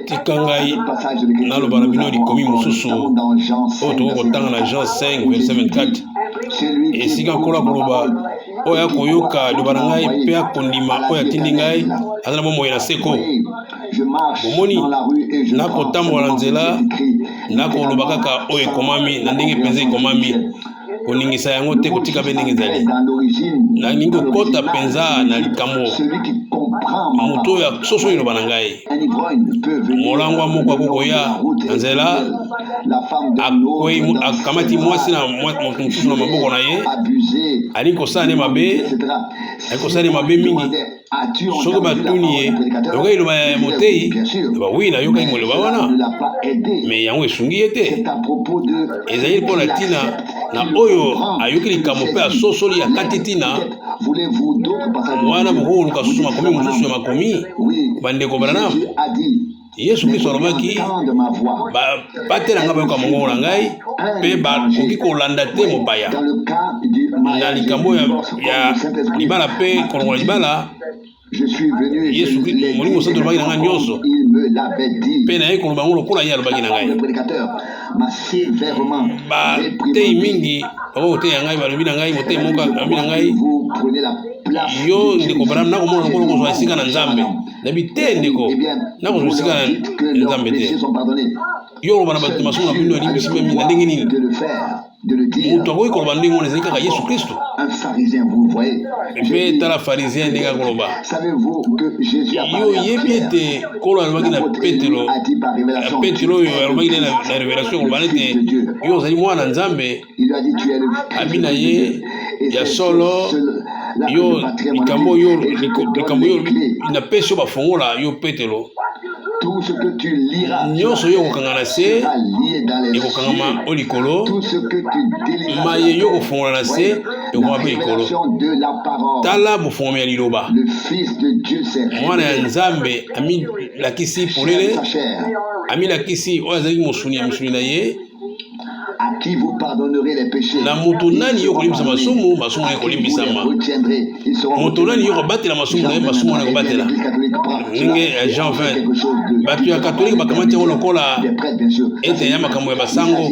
tika ngai naloba na bino likomi mosusu oyo tokokotanga na Jean 5 verset 24 esika kola koloba oyo akoyoka liloba na ngai mpe akondima oyo atindi ngai aza na bomoi na seko bomoni nakotambola na nzela nakoloba kaka oyo ekomami na ndenge mpenza ekomami koningisa yango te kotika mpe ndenge ezali nalingi kokota mpenza na likambo moto oyo soso oyo eloba na ngai molangwa moko akokoya na nzela akamati mwasi na moto mosusu na maboko na ye alingi kosala ne mabe mingi soki batuni ye yoka iloba ya motei bawi nayokai moloba wana me yango esungi ye te ezali mpo na ntina na oyo ayoki likambo mpe asosoli akati ntina wana bokoluka susu makomi mosusu ya makomi bandeko Branham Yesu Kristo alobaki batelanga bayoka mongongo na ngai mpe bakoki kolanda te mopaya na likambo ya libala mpe kolongola libala Yesu Kristo molimo santo alobaki na ngai nyonso mpe naye koloba ngo lokola ye alobaki na ngai batei mingi bakokoteya ngai balobi na ngai motei moko alobi na ngai yo ndeko Branham nakomona lokolo kozwa esika na Nzambe nabi te ndeko nakozwa esika na Nzambe te yo oloba na bato masumu na bino alimbisi mpe na ndenge nini moto akoki koloba ndenge wana ezali kaka Yesu Kristo mpe tala pharisien ndenge akoloba yo yebi ete kolo alobaki na Petelo oyo alobaki na révélation koloba nete yo ozali mwana Nzambe abi na ye ya solo yo likambo yo napesi yo bafongola yo Petelo nyonso yo kokanga na se ekokangama o likolo maye yo kofongola na se ekokanga mpe likolo tala bofongomi ya liloba mwana ya Nzambe amilakisi polele amilakisi oyo azalaki mosuni ya misuni na ye à qui vous pardonnerez les péchés. Na moto nani yo kolimbisa masumu na kolimbisama. Moto nani yo kobatela masumu na kobatela. Ninge Jean 20. Batu ya katolika bakamati ngo lokola ete ya makambo ya basango.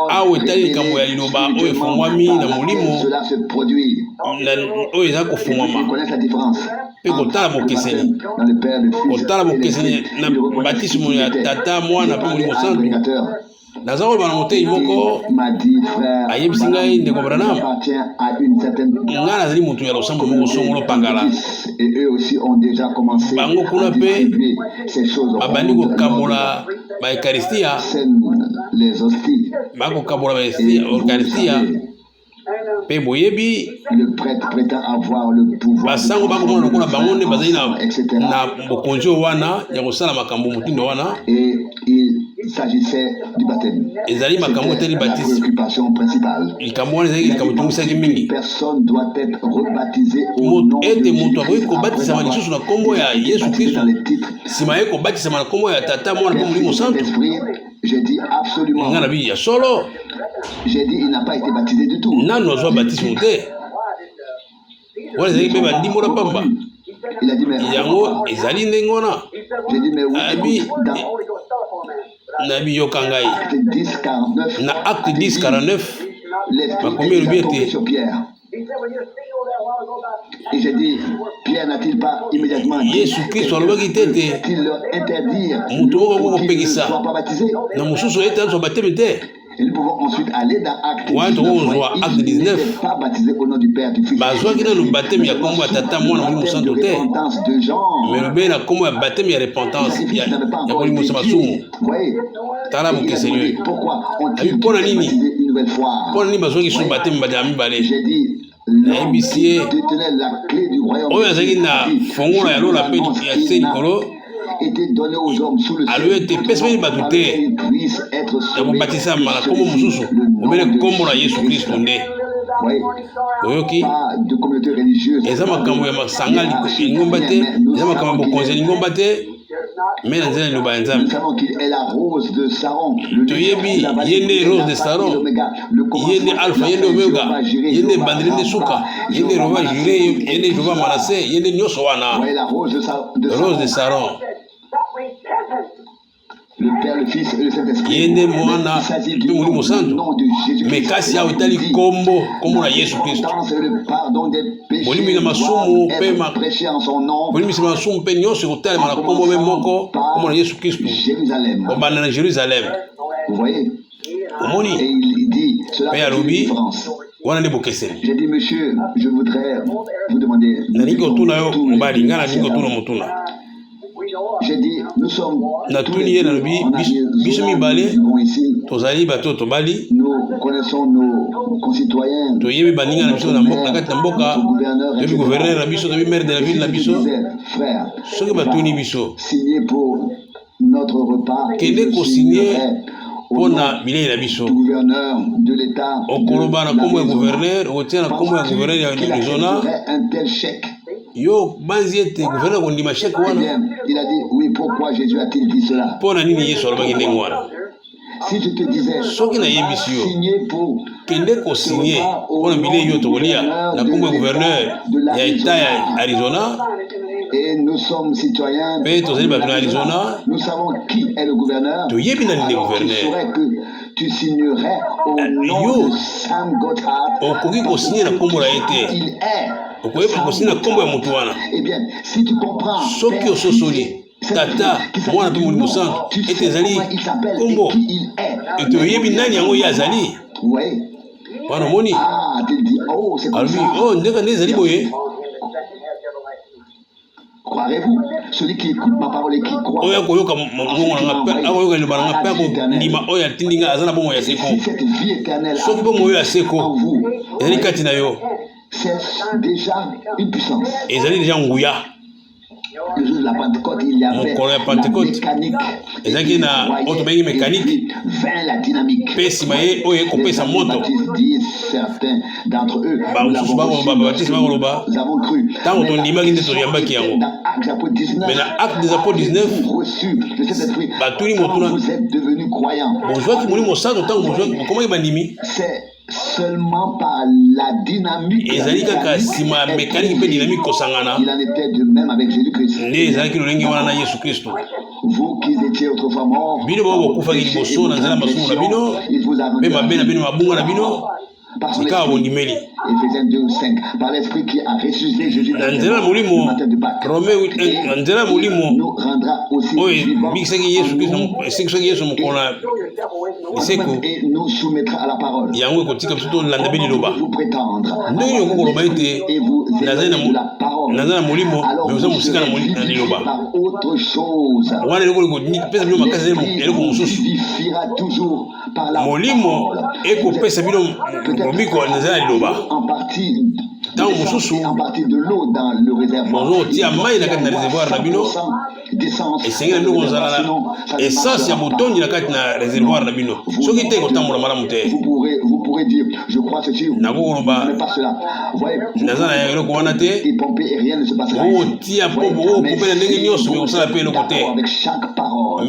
Awe tali likambo ya liloba oyo efungwami na molimo. Oyo eza kofungwama. Pe kotala bokeseni. Kotala bokeseni na batismo ya tata mwana pe molimo santo. Nazaro bana motei moko ayebisi ngai ndeko Branham nga nazali mutu ya losambo moko songolo pangala bango kuna mpe babandi kokabola baekaristia bakokabola baekaristia mpe boyebi basango bakomona lokola bango nde bazali na bokonzi wana ya kosala makambo motindo wana. Il s'agissait du baptême. Ezali makambo teli baptême principal. Likambo ezali likambo tungisaki mingi. Personne doit être rebaptisé au nom de moto akoki kobatisama lisusu na kombo ya Yesu Kristo. Sima ye kobatisama na kombo ya tata mwana mpe molimo santo. J'ai dit absolument. Nga na bi ya solo. J'ai dit il n'a pas été baptisé du tout. Nano azwa baptisme te. Wana ezali mpe bandimbo na pamba. Il a dit mais yango ezali ndenge wana. J'ai dit mais oui. Nabi yokangai na acte 10:49 makomi elobi ete et j'ai dit Pierre n'a-t-il pas immédiatement Yesu Kristo alobaki tete mutu moko akokopekisa na mosusu ete azwa bateme te. Et nous pouvons ensuite aller dans Acte 19. Bazwaki na le baptême ya kombo ya tata mwana molimo santo te. Mais lobe na kombo ya baptême ya repentance ya molimo sa masumu. Tala bokeseli. Abi pona nini? Pona nini bazwaki su baptême ba mibale? Na MBC oyo azalaki na fongola ya lola mpe ya se likolo était donné aux hommes sous le ciel. Alors était pessimiste batute. Ya kubatisa mala kombo mususu. Obele kombo la Yesu Kristo nde. Oyoki de communauté religieuse. Eza makambo ya masanga lingomba te, eza makambo bokonzi lingomba te. Mais dans le nous savons qu'il est la rose de Saron. Toyebi yende rose de Saron. Yende alpha yende omega. Yende bandrine de suka. Yende rova jure yende jova manase yende nyoso wana. La rose de Saron. Père, le Fils et le Saint-Esprit. Yende mwana pe mulimo santo. Mais kasi ya utali kombo na Yesu Kristo. Bolimi na masumu pe bolimi na masumu pe nyonso utali na kombo be moko kombo na Yesu Kristo. Obanda na Jérusalem. Vous voyez? Omoni. Et il dit cela fait une différence. J'ai dit, monsieur, je voudrais vous demander. J'ai dit, nous sommes tous les deux ici. Nous connaissons nos concitoyens, nos gouverneurs, frères, signer pour notre repas. Pona bilei na biso gouverneur de l'état okoloba na kombo ya gouverneur otia na kombo ya gouverneur ya Arizona un tel chèque yo banzi ete gouverneur kondima chèque wana il a dit oui pourquoi Jésus a-t-il dit cela pona nini Yesu alobaki ndenge wana si je te disais soki na yebisi yo signer pour kende ko signer pona bilei yo tokolia na kombo ya gouverneur ya état ya Arizona. Et nous sommes citoyens. Nous savons qui est le gouverneur. Alors tu saurais que tu signerais au nom de Sam Gotthard. Il est. Eh bien, si tu comprends. Tata, moi na tumu musanto, ete zali kombo. Ete oyebi nani yango ya zali. Oui. Wana moni. Ah, tu dis oh, c'est comme ça. Oh, ndeka ne zali boye. Croirez-vous, celui qui écoute ma parole et qui croit. Oya koyoka mongo na pe, akoyoka ni bana pe ko ndima oya tindinga azana bomo ya seko. Cette vie éternelle. Soki bomo ya seko. Ezali kati na yo. C'est déjà une puissance. Ezali déjà nguya. Le jour de la Pentecôte, il y avait la mécanique. Ezaki na otobengi mécanique. Vint la dynamique. Pesi maye oye kopesa moto. Certains d'entre eux. Nous avons cru. Tant on imagine de Toriambaki yango. Mais dans Acte des Apôtres 19, reçu le Saint-Esprit. Vous êtes devenus croyants. C'est seulement par la dynamique. Il en était de même avec Jésus-Christ. Vous qui étiez autrefois morts, il vous a rendu Éphésiens 2:5 par l'esprit qui a ressuscité Jésus dans le matin de Pâques. Nous rendra aussi vivants et nous soumettra à la parole. Vous prétendre et vous êtes de la parole. Alors vous serez par autre chose. Vous vivifiera toujours par la parole. En partie de l'eau dans le réservoir. D'essence. Vous pourrez dire, je crois ceci, mais pas cela. Voyez, et pomper et rien ne se passera. Avec chaque parole.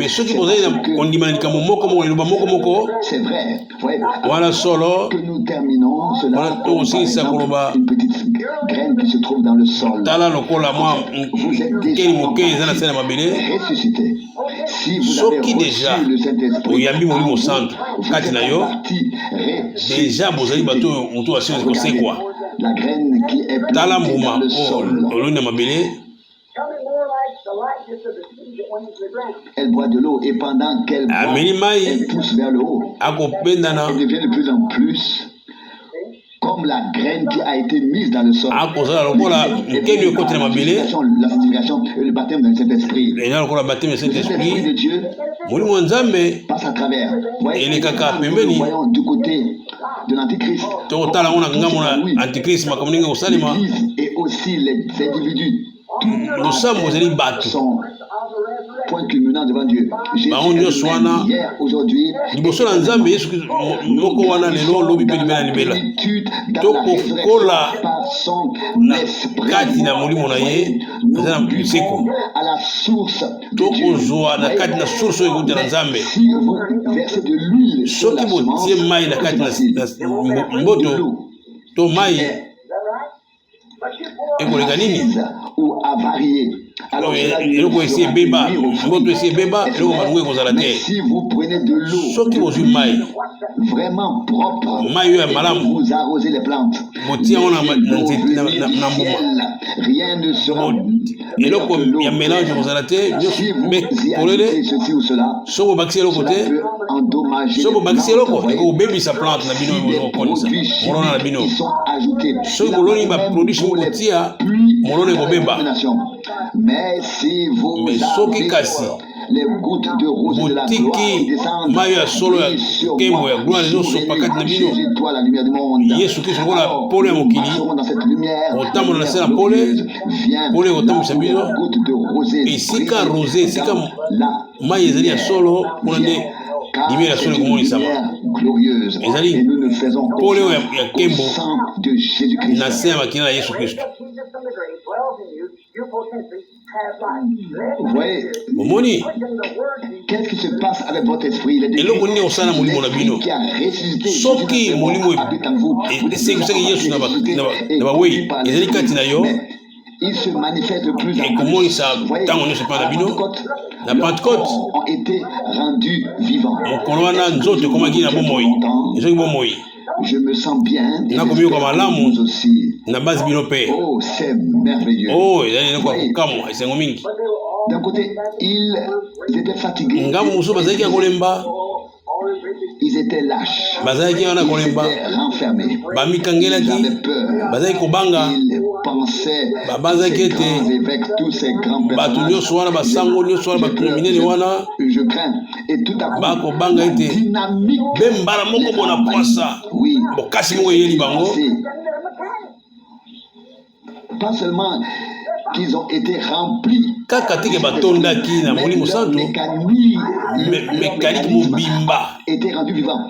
C'est vrai. Voilà solo. Que nous terminons cela. Une petite graine qui se trouve dans le sol. Vous êtes déjà ressuscité. Si vous avez reçu le Saint-Esprit, la graine qui est plantée dans le sol. Elle boit de l'eau et pendant qu'elle boit, elle pousse vers le haut. Elle devient de plus en plus comme la graine qui a été mise dans le sol. La sanctification et le baptême dans cet esprit. Le Saint-Esprit de Dieu passe à travers. Nous voyons du côté de l'Antichrist. L'Église et aussi les individus sont point culminant devant Dieu. Hier, aujourd'hui, liboso na nzambe Yesu moko wana lelo lobi pe libela libela tokokola kati na molimo na ye eza na nseko tokozwa na kati na source oyo ekuta na nzambe soki botie mai na kati na mboto to mai ekoleka nini Alors, si vous prenez de l'eau vraiment propre, vous arrosez les plantes, rien ne sera meilleur que l'eau. Si vous y ajoutez ceci ou cela, cela peut endommager les plantes. Si des produits chimiques qui sont ajoutés, mais si vous les gouttes de rosée de la gloire qui descendent sur moi, Jésus, toi la lumière du monde, nous serons dans cette lumière glorieuse. Viens, goutte de rosée, glorieuse, et nous ne faisons qu'au sang de Jésus-Christ. Vous voyez, qu'est-ce qui se passe avec votre esprit? Il est l'esprit qui a ressuscité Jésus habite en vous. Il se manifeste de plus en plus. La Pentecôte ont été rendus vivants. Je me sens bien. Nous aussi. Oh, c'est merveilleux. D'un côté, ils étaient fatigués. Ils étaient lâches. Ils étaient renfermés. Ils avaient peur. Ils pensaient ces grands évêques, tous ces grands personnages. Je crains. Et tout à coup, la dynamique. Oui. Pas seulement qu'ils ont été remplis. Mécanique mobimba était rendu vivant.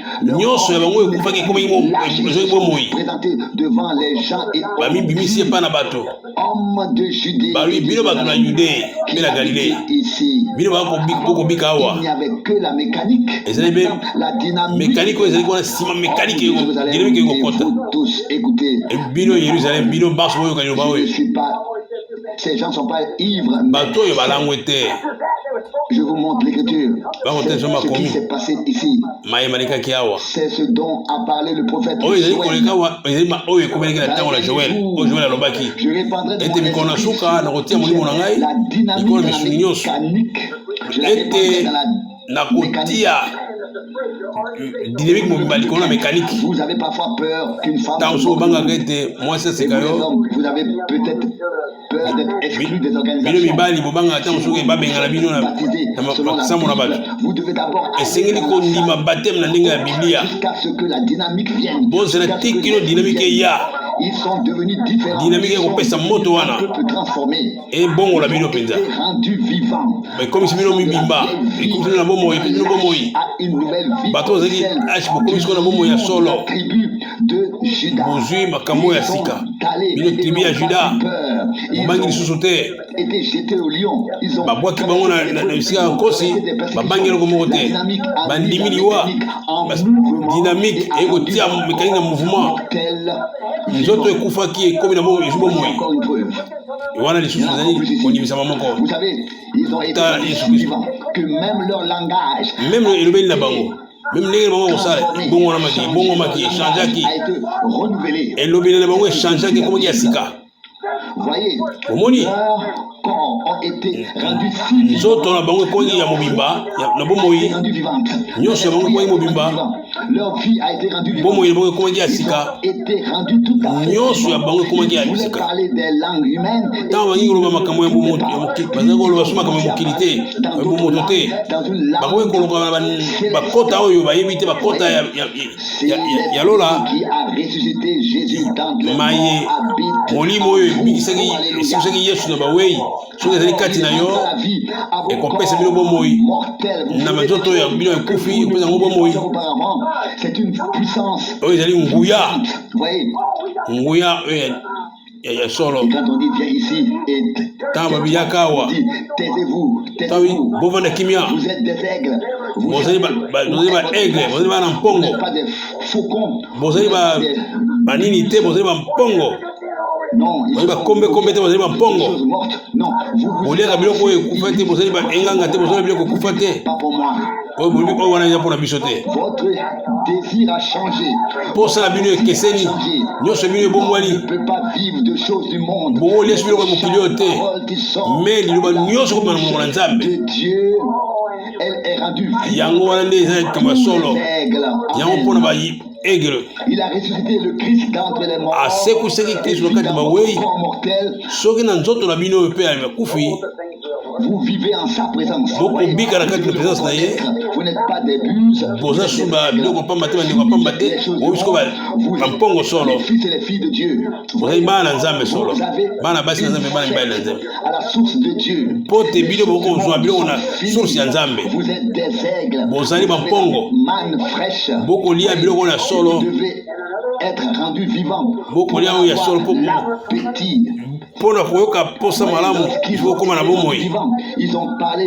Présenté devant les gens et hommes de Judée ici. Il n'y avait que la mécanique. La dynamique. Vous tous écoutez. Je ne suis pas. Ces gens ne sont pas ivres. Je vous montre l'écriture. C'est ce qui s'est passé ici. C'est ce dont a parlé le prophète Joël. Je répandrai dans la dynamique mécanique. Je la répandrai dans la mécanique. Vous avez parfois peur qu'une femme vous avez peut-être peur d'être exclu des organisations. Vous devez d'abord jusqu'à ce que la dynamique vienne. Ils sont devenus différents. Ils sont un peu transformés. Et rendus vivants. À une nouvelle vie. La tribu de Juda. Ils ont été jetés au lion. Ils ont dynamique nzoto ekufaki ekomi na bomoi bomoi wana lisusu ezali kondimisa mamoko. Vous savez, ils ont été vivants que même leur langage, même elobeli na bango, même ndenge bango kosala bongo wana maki bongo maki changeaki elobeli na bango changeaki ekomaki ya sika. Voyez, omoni corps ont été rendus civils. Nzoto na bango ekongi ya mobimba na bomoi nyonso ya bango ekongi mobimba. Leur vie a été rendue vivante. Bomoi ya bango ekongi ya sika. Nyonso ya bango ekongi ya sika. Tant bangi koloba makambo ya bomoto bazali koloba so makambo ya mokili te ya bomoto te bakoki koloba bakota oyo bayebi te bakota ya lola maye molimo oyo ebikisaki Yesu na bawei soki ezali kati na yo ekopesa bino bomoi na banzoto ya bino ekufi ekopesa yango bomoi oyo ezali nguya oyo ya solo. Tant babilaka awa bovanda kimia bozali ba aigle bozali ba na mpongo bozali ba nini te bozali ba mpongo Non, ils ba kombe kombe te bozali ba mpongo. choses mortes. Non, vous Boliaka biloko oyo ekufa te bozali ba enganga te bozali biloko ekufa te. pas pour moi. Oyo bolibi oyo wana eza mpona biso te. Votre désir a changé. Mposala bino ekeseni nyonso bino ebongwani. Ne peut pas vivre de choses du monde. Boliesi biloko ya mokili oyo te. Paroles qui sont Me liloba nyonso komema na monoko na Nzambe. de Dieu, elle est rendue vive. Yango wana nde eza likambo ya solo. Yango mpona ba aigle. Il a ressuscité le Christ d'entre les morts. Asekusaki Kristo na kati ya bawei. Corps mortel, Soki na nzoto na bino oyo mpe ya bakufi vous vivez en sa présence. bokobika na kati na présence na ye. Vous n'êtes pas des buses. Boza suba biloko pamba te bandeko pamba te oyo siko bampongo solo. Les fils et les filles de Dieu. Bozali bana na Nzambe solo, bana basi na Nzambe, bana mibali na Nzambe. À la source de Dieu. Po te bino bokozwa biloko na source ya Nzambe. Vous êtes des aigles. Bozali bampongo, Manne fraîche. bokolia biloko na solo, Vous devez être rendu vivant. bokolia oyo ya solo po L'appétit. mpona koyoka posa malamu ifo okóma na bomoi. Ils ont parlé.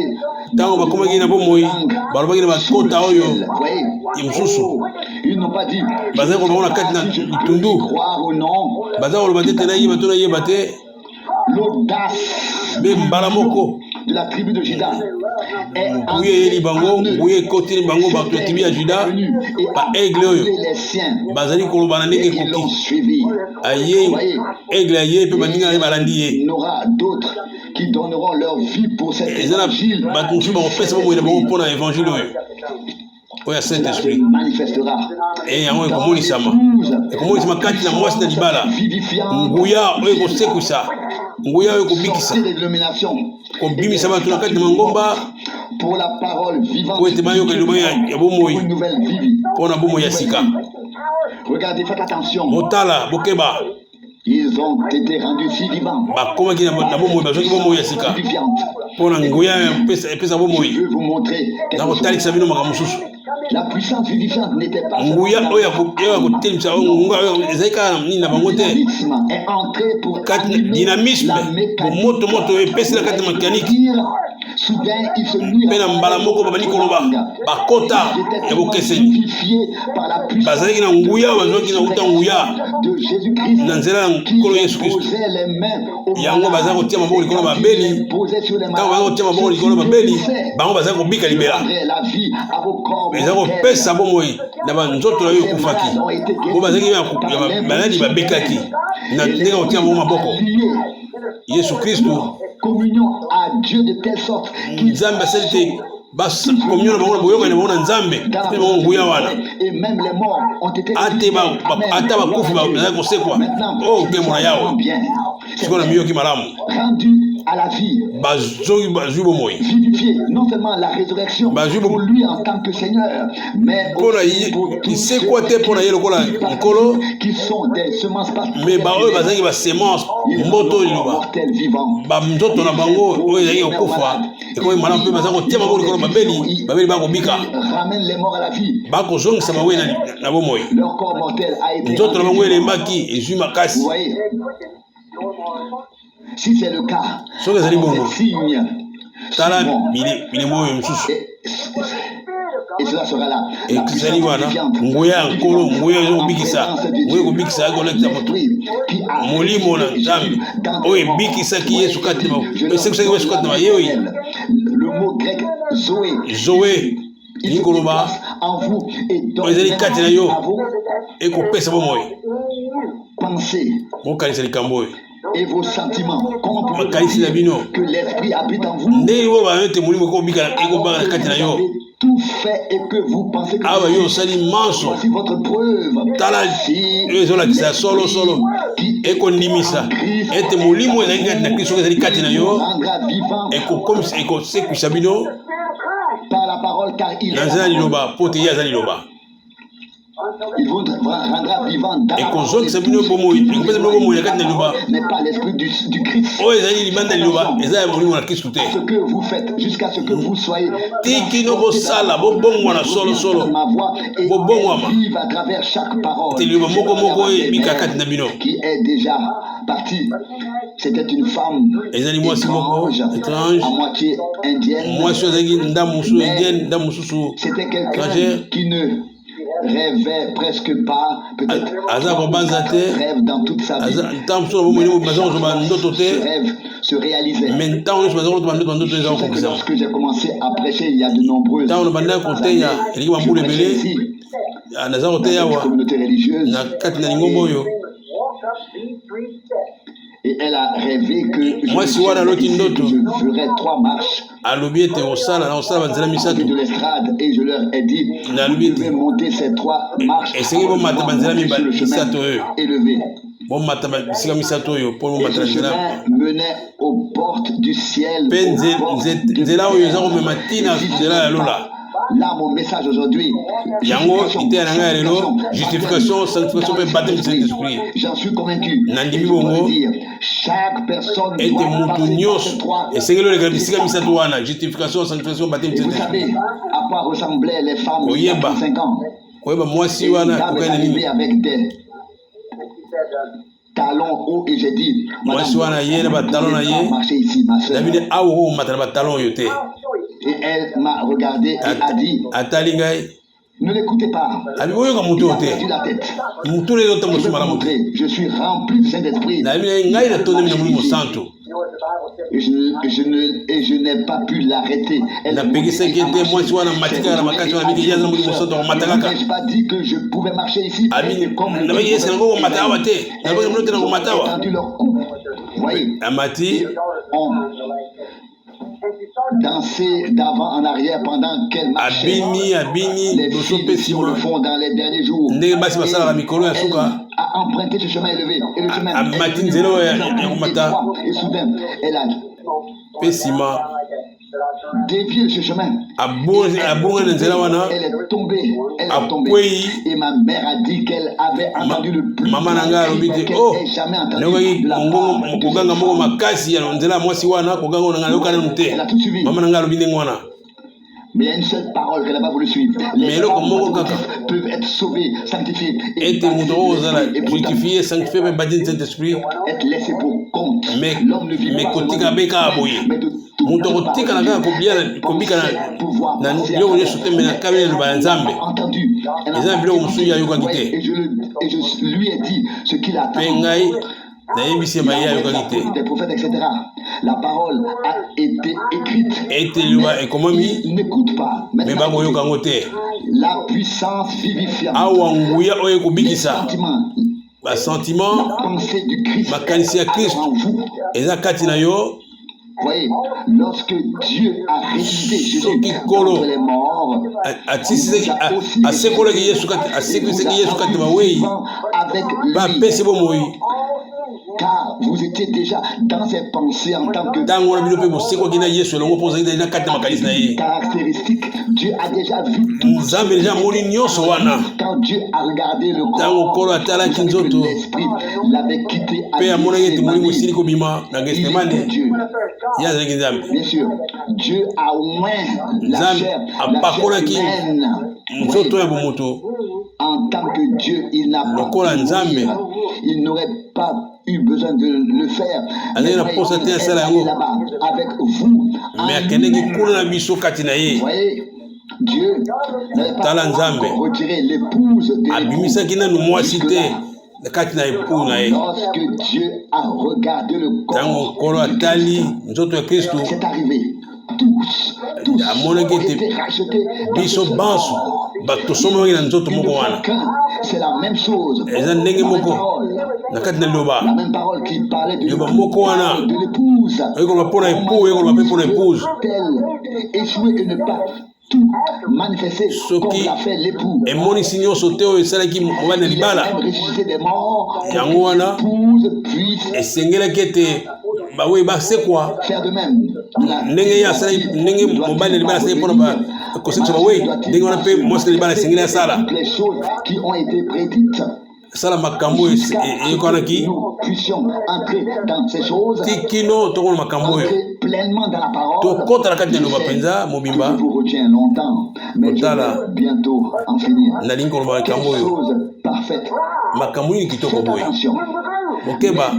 Ntango bakomaki na bomoi balobaki na bakota oyo ya mosusu Ils n'ont pas dit. bazali koloba na kati na litundu, Croire ou non. bazali koloba te te nayeba to nayeba te. L'audace Mpe mbala moko de la tribu de Juda est nguye eyeli bango, nguye ekoteli bango bato ya tribu ya Juda, baaigle oyo les siens. bazali koloba na ndenge Ils l'ont ekoki. suivi. Aye aigle aye mpe baninga ye balandi ye. Il y en aura d'autres qui donneront leur vie pour cet eza na évangile. bato mosusu bakopesa bomoi na bango mpona évangile oyo oyo ya saint Cela se esprit. manifestera. Yango ekomonisama, ekomonisama kati na mwasi na libala. Vivifiant. Nguya oyo ekosekwisa, nguya oyo ekobikisa, Sortez des dénominations. kobimisa bato na kati na mangomba Pour la parole vivante. po ete bayoka liloba ya bomoi Pour une nouvelle vie. mpona bomoi ya sika. Regardez, faites attention. Motala bokeba Ils ont été rendus si vivants. bakomaki na bomoi, bazwaki bomoi ya sika Viviante. mpona nguya epesa bomoi. Je veux vous montrer quelque chose. nakotalisa bino makambo mosusu. La puissance vivifiante n'était pas Nguya oyo ya kotelimisa ngunga oyo ezali kaka nini na bango te. dynamisme est entré pour Kati animer dynamisme la mécanique. moto moto epesi na kati ya mécanique. Soudain, il se mit Mpe na mbala moko babandi koloba bakota ya bokeseni vivifié par la puissance bazalaki na nguya oyo bazwaki na uta nguya de Jésus-Christ na nzela ya qui nkolo yesu kristu. posait les mains aux Yango baza kotia maboko likolo ya babeli. posait sur les Ntango baza kotia maboko likolo ya babeli bango baza kobika libela, la vie à vos corps eza kopesa bomoi na banzoto na yo ekufaki. Po bazalaki ya maladi babekaki na ndenge kotia bango maboko. Yesu kristu communion à Dieu de telle sorte Nzambe asali te bakomio na bango na boyoka na bango na Nzambe mpe bango nguya wana et même les morts ont été ata bakufi bazali kosekwa oyo nkembo na yawe bien sikoyo na miyoki malamu rendu à la vie, bazwi bomoi vivifié non seulement la résurrection pour lui en tant que Seigneur, mais aussi pour tous ceux qui sont des semences mais baoyo bazalaki basemence mboto liloba banzoto na bango oyo ezalaki kokufa ekomi malamu mpe baza kotia bango likolo babeli bakobika bakozongisa bawei na bomoi. Nzoto na bango elembaki ezwi makasi. Si c'est le cas, soki ezali bongo tala milimo oyo mosusu ekisali wana nguya ya nkolo, nguya ezokobikisa, nguya ekobikisa ekolekisa moto molimo na Nzambe oyo ebikisaki Yesu kati esekisaki Yesu kati na bayewi. Zoe nikoloba oyo ezali kati na yo ekopesa bomoi. Mokanisa likambo oyo et vos sentiments, comment pouvez-vous dire que l'esprit habite en vous? Tout fait et que vous pensez que voici votre preuve. Si par la parole, car il il vous rendra vivant dans n'est pas l'esprit du Christ. Ce que vous faites jusqu'à ce que vous soyez ma voix et vive à travers chaque parole qui est déjà partie. C'était une femme étrange, à moitié indienne. C'était quelqu'un qui ne rêvait presque pas, peut-être rêve dans toute sa vie. Ce rêve se réalisait. Lorsque j'ai commencé à prêcher il y a de nombreuses années, je prêchais ici, dans une communauté religieuse. Et elle a rêvé que je ferais 3 marches de l'estrade et je leur ai dit, vous devez monter ces 3 marches sur le chemin élevé. Et ce chemin menait aux portes du ciel. Là, mon message aujourd'hui, justification, sanctification, baptême du Saint-Esprit. J'en suis convaincu. Chaque personne doit passer par ces 3. Et vous savez à quoi ressemblaient les femmes de 45 ans. Une dame est arrivée avec des talons hauts et j'ai dit, madame, vous pouvez marcher ici, ma soeur. Et elle m'a regardé et a dit, ne l'écoutez pas. Il a perdu la tête. Je vais vous montrer, je suis rempli du Saint-Esprit. Et je n'ai pas pu l'arrêter. Elle ne m'ai pas dit que je pouvais marcher ici. Comme entendu leur coupe. Vous voyez, danser d'avant en arrière pendant qu'elle marchait. Les filles sur le fond dans les derniers jours. Et elle a emprunté ce chemin élevé. Et le chemin et soudain, elle a dévié ce chemin. Elle est tombée. Et ma mère a dit qu'elle avait entendu le plus qu'elle n'ait jamais entendu de la part de elle a tout suivi. Mais il y a une seule parole qu'elle n'a pas voulu suivre. Les hommes peuvent être sauvés, sanctifiés et justifiés, sanctifiés par le Saint-Esprit, être laissés pour compte. L'homme ne vit pas seulement mais de tout pouvoir entendu. Et je lui ai dit ce qu'il attend. Des prophètes, etc. La parole a été écrite. Il n'écoute pas. La puissance vivifiante. Les sentiments. La pensée du Christ. En vous. Voyez, lorsque Dieu a ressuscité Jésus entre les morts, avec lui. Car vous étiez déjà dans ses pensées en tant que caractéristique. Dieu a déjà vu tout. Quand Dieu a regardé le corps, l'esprit l'avait quitté à Dieu. Bien sûr, Dieu a moins la chair humaine. En tant que Dieu, il n'a pas il n'aurait pas eu besoin de le faire. Là-bas avec vous. Vous voyez, Dieu n'avait pas retiré l'épouse de lorsque Dieu a regardé le corps, c'est arrivé. Tous ont été rachetés. C'est la même chose. La même parole qui parlait de l'épouse. Telle échouer et ne pas tout manifester comme l'a fait l'époux. Il a même ressuscité des morts pour que l'épouse puisse faire de même. Toutes les choses qui ont été prédites. Nous puissions entrer dans ces choses, entrer pleinement dans la parole. Je vous retiens longtemps, mais je vais bientôt en finir. Quelque chose parfaite. Faites attention.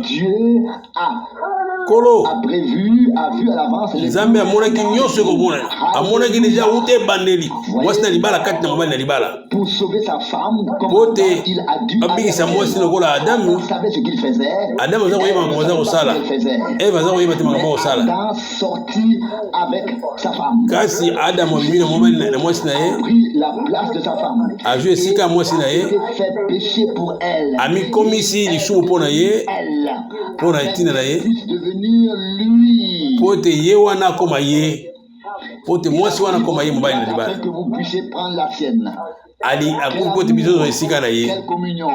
Dieu a Kolo a vu à l'avance les Nzambe amonaki nyonso komona amonaki déjà ute bandeli mwasi na libala kati na mobali na libala pour sauver sa femme comme pote il a dû abikisa mwasi lokola Adamu il savait ce qu'il faisait Adamu aza koyeba makambo aza kosala Eva aza koyeba te makambo akosala Adam sorti avec sa femme kasi Adamu abimi na mobali na mwasi na ye pris la place de sa femme azwi esika ya mwasi na ye fait péché pour elle amikomisi lisumu mpo na ye elle mpo na etina na ye puisse devenir lui po ete ye wana akoma ye po ete mwasi wana akoma ye mobali na libala afin que vous puissiez prendre la sienne. ali akoki po ete biso tozwa esika na ye Quelle communion.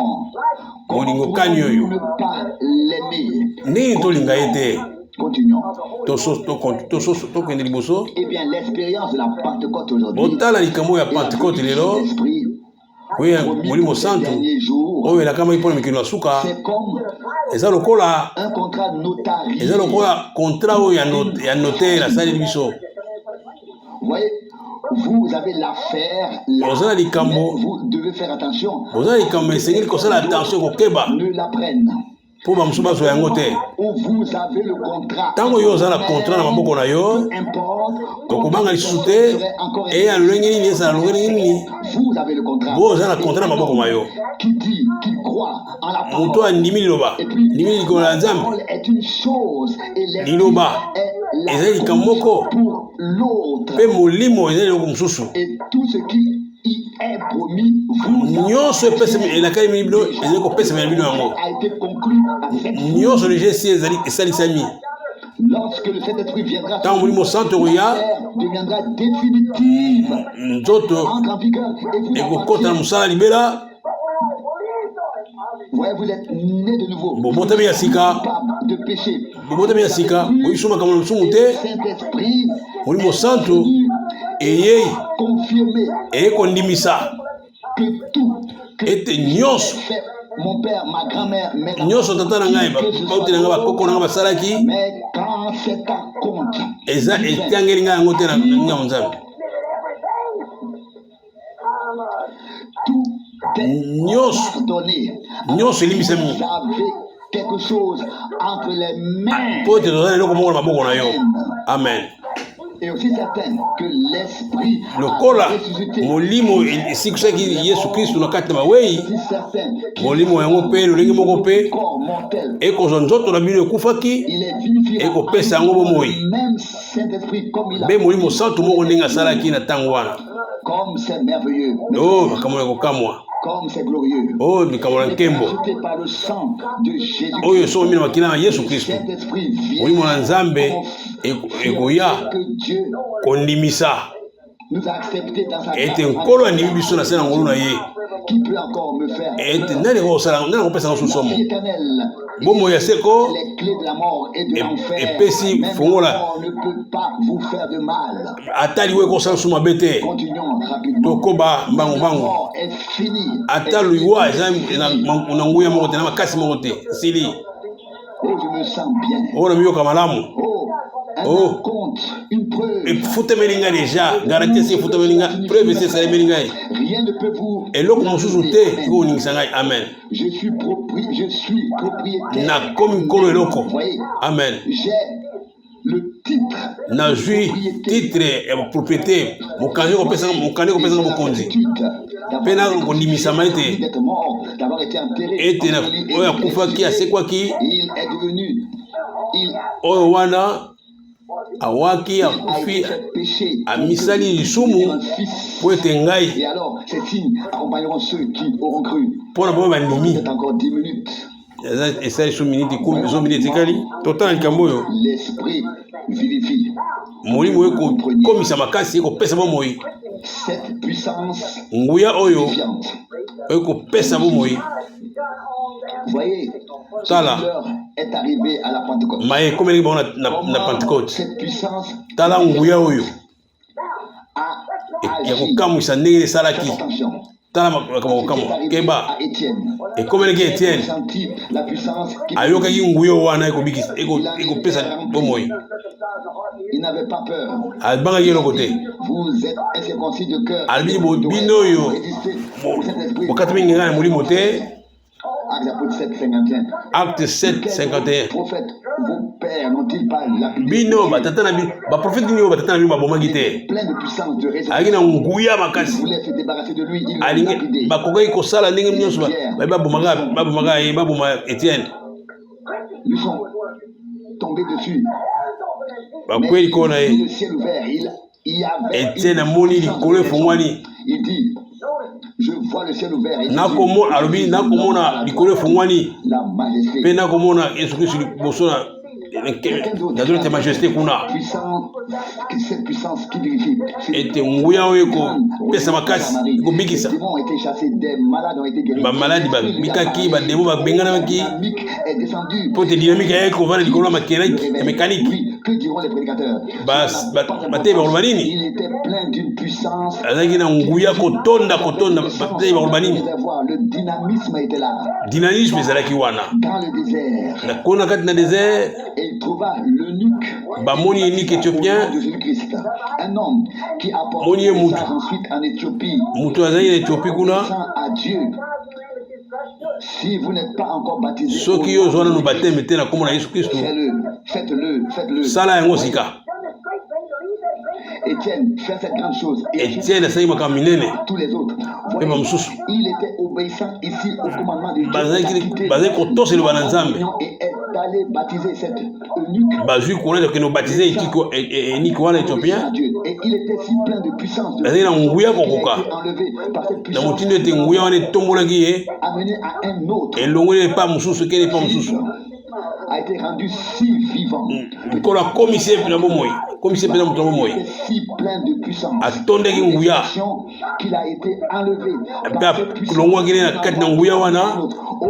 molingo kani oyo Ne pas l'aimer. ndenge tolinga ye te Continuons. tokende liboso Eh bien, l'expérience de la Pentecôte aujourd'hui, botala likambo ya Pentekote lelo l'esprit, oyo molimo santu dernier jour, oyo elakamaki mpo na mikili ya suka c'est comme eza lokola un contrat notarié. eza lokola contrat oyo ya notaire asaleli biso Vous voyez, vous avez l'affaire, bozala likambo vous devez faire attention. bozala likambo esengeli kosala attention kokeba Ne la prenne. mpo bamosusu bazwa yango te Où vous avez le contrat. ntango yo oza na contrat na maboko na yo Peu importe. okobanga lisusu te eya lolenge nini esala lolenge nini Vous avez le contrat. bo oza na contrat na maboko na yo Qui dit, qui croit en la parole. moto andimi liloba Et puis, ndimi likolo la la nzambe parole est une chose et l'esprit liloba est la ezali likambo moko pour l'autre. mpe molimo ezali eloko mosusu Et tout ce qui y est promis, vous nyonso elakali bino ezali kopesamela bino yango a été conclu avec vous. nyonso deja esi esalisami Lorsque le Saint-Esprit viendra, ntango molimo santo koya deviendra définitive, nzoto entre en vigueur, et vous ekokota na appartient. mosala libela Ouais, vous êtes né de nouveau. bobotami ya sika Capable de péché. bobotami ya sika oyiso makambo na mosumu te Saint-Esprit molimo santo eyei confirmé eye kondimisa que tout que ete nyonso fait mon père, ma grand-mère, mes nyonso tata na ngai bauti na ngai bakoko na ngai basalaki mais quand c'est à compte, eza etiangeli ngai yango te na ngambo nzambe tout est nyonso pardonné. nyonso elimbisami Vous avez quelque chose entre les mains. po ete toza na eloko moko na maboko na yo amen Et aussi certain que l'esprit lokola a ressuscité. molimo esikusaki yesu kristu na kati na mawei Aussi certain qu'il molimo yango mpe lolenge moko mpe corps mortel. ekozwa nzoto na bino ekufaki Il est vivifié. ekopesa yango bomoi Même Saint-Esprit, comme il a mpe molimo santu moko ndenge asalaki na ntango wana comme c'est merveilleux, o makambo ya kokamwa comme c'est glorieux. o likambo na nkembo Acheté par le sang de Jésus. oyo esokomi na makila na yesu kristu Saint-Esprit vient molimo na nzambe ekoya que Dieu kondimisa nous a acceptés dans sa ete grâce. nkolo andimi biso na se na ngolu na ye Qui peut encore me faire ete nani akopesanga la sosomo vie éternelle? bomoi ya seko Les clés de la mort et de l'enfer. epesi Même fongola. la mort ne peut pas vous faire de mal. ata liwe ekosala so mabe te Continuons rapidement. tokoba La mbangu mort est finie. ata liwa eza na nguya moko te na makasi moko te sili Oh, je me sens bien. oyo na miyoka malamu Oh, un Oh. compte, une preuve. efutameli ngai deja garanti esi efutameli ngai preuve esi esalemeli ngai Rien ne peut vous. eloko mosusu te ekoningisa ngai amen Je suis propriétaire. nakomi nkolo eloko Vous voyez, amen j'ai le titre. nazwi titre ya propriété mokanzi ekopesanga bokonzi mpe na kondimisama ete D'être mort, d'avoir été enterré. ete oyo akufaki asekwaki Il est devenu. Il oyo wana awaki a akufi été fait péché. amisali lisumu Un fils. mpo ete ngai Et alors, ces signes accompagneront ceux qui auront cru. mpo na boyo bandimi C'est encore 10 minutes. eza esali so miniti zo miniti etikali totala likambo oyo L'esprit vivifie. molimo ekokomisa makasi ekopesa bomoi Cette puissance nguya oyo vivifiante. ekopesa bomoi Vous voyez, Tala. l'heure est arrivée à la Pentecôte. maye ekomeleki bango na Comment pentecote cette puissance tala nguya oyo a ya agi. kokamwisa ndenge Faites esalaki attention. tala makambo kokamwa C'est keba arrivé à Étienne. ekomeleki etienne Senti la puissance qui ayokaki nguya wana ekopesa bomoi il n'avait pas peur. abangaki eloko te Vous êtes incirconcis de cœur. alobi Vous devez bino oyo résister au Saint-Esprit. bokati mingi ngai na molimo te Actes apôtres 7, 51. acte 7 51 Prophète vos pères n'ont-ils pas lapidé? Bino batata na ba prophète ni batata na bino babomaki te. Plein de puissance de Alaki résurrection. na nguya Ils makasi. voulaient se débarrasser de lui, ils l'ont Alingi lapidé. bakokai kosala ndenge nyonso babomaka ye baboma Étienne. Ils sont tombés dessus. Bakweli kona Mais ye. le ciel ouvert, il y avait Étienne une amoni puissance de likolo résurrection. efungwani. Il dit, je vois le ciel ouvert. Et Nakomona alobi nakomona likolo efungwani. la majesté. Pe nakomona Yesu Kristo liboso na nazolo te majesté kuna. Cette puissance qui vérifie. Ete nguya oyo ekopesa makasi ekobikisa. Les démons ont été chassés, des malades ont été guéris. Bamaladi babikaki bademo babenganaki est descendu. po te dynamique yaki kovanda likolo ya mécanique. Oui, que diront les prédicateurs? Bateye bakoloba nini? Il était plein d'une puissance. Azalaki na nguya kotonda bateye bakoloba nini? Le dynamisme était là. Dynamisme ezalaki wana Dans le désert. nakona kati na désert. Et il trouva l'eunuque. Bamoni eunuque éthiopien. De Jésus-Christ. Un homme qui apporte Moni le mutu. message ensuite en Éthiopie. Mutu azalaki na Éthiopie kuna. Sans à Dieu. Si vous n'êtes pas encore baptisé, soki yo ozwa nanu bateme te na kombo na Yesu Kristo faites-le. sala yango sika. Étienne fait cette grande chose. Étienne asalaki makambo minene. Tous les autres. Pe bamosusu Il était obéissant ici au commandement de Dieu. bazali kotosela bana Nzambe. Et est allé baptiser cette eunuque. Bazwi koleta kokende kobatize eniki wana éthiopien. Et il était si plein de puissance. Bazali na nguya kokoka Enlevé par cette na puissance. motindo ete nguya wana etombolaki ye Amené à un autre. elongoli epa mosusu ekende epa mosusu. A été rendu si vivant. Nkolo akomisi ye na bomoi, komisi ye mpenza moto na bomoi, Si plein de puissance. atondaki nguya Qu'il a été enlevé. mpe alongwaki ye na kati na nguya wana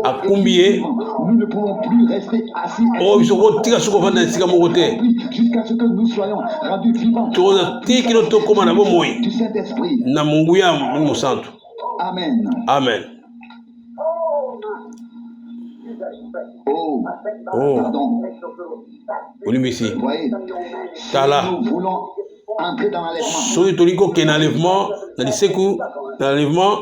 akumbi ye. Nous ne pouvons plus rester assis. Oyo biso kotika soki ovanda na esika moko te, Jusqu'à ce que nous soyons rendus vivants. tokoza te kino tokóma na bomoi Du Saint-Esprit. na monguya ya Mungu mosantu. Amen. Amen. Oh, Oh, pardon. olimbisi Vous voyez, tala nous voulons entrer dans l'enlèvement. soki tolingi kokende na enlèvement na liseku na enlèvement.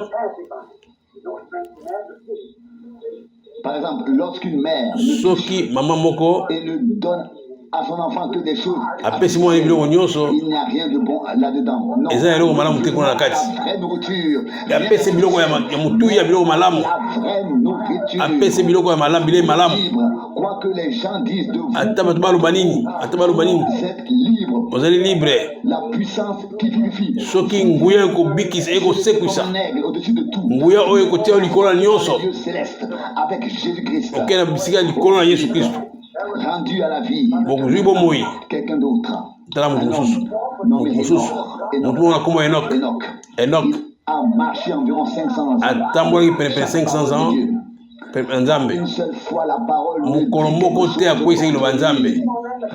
Par exemple, lorsqu'une mère Soki mama moko et ne donne à son enfant que des choses, apesi mwana ye biloko nyonso il n'y a rien de bon là-dedans. Non. eza eloko malamu te kuna na kati, La vraie nourriture. apesi biloko ya motuyi ya biloko malamu, La vraie nourriture. apesi biloko ya malamu bilei malamu. Libre. Quoi que les gens disent de vous, Ata bato baloba nini, ata baloba nini, vous êtes libre. ozali libre. La puissance qui vivifie. Soki nguya ekobikisa ekosekwisa, Comme un aigle au-dessus de tout. nguya oyo ekotia yo likolo na nyonso, Dieu céleste avec Jésus-Christ. okende na bisika likolo na Yesu Kristo, Rendu à la vie. bokozwi bomoi. Quelqu'un d'autre. Tala moto mosusu, Nommé moto mosusu, moto moko na kombo Enoch. Enoch. Enoch Il a marché environ 500 ans. atambolaki penepene 500 ans na Nzambe. Une seule fois la parole Mokolo moko te akweyisaki liloba Nzambe,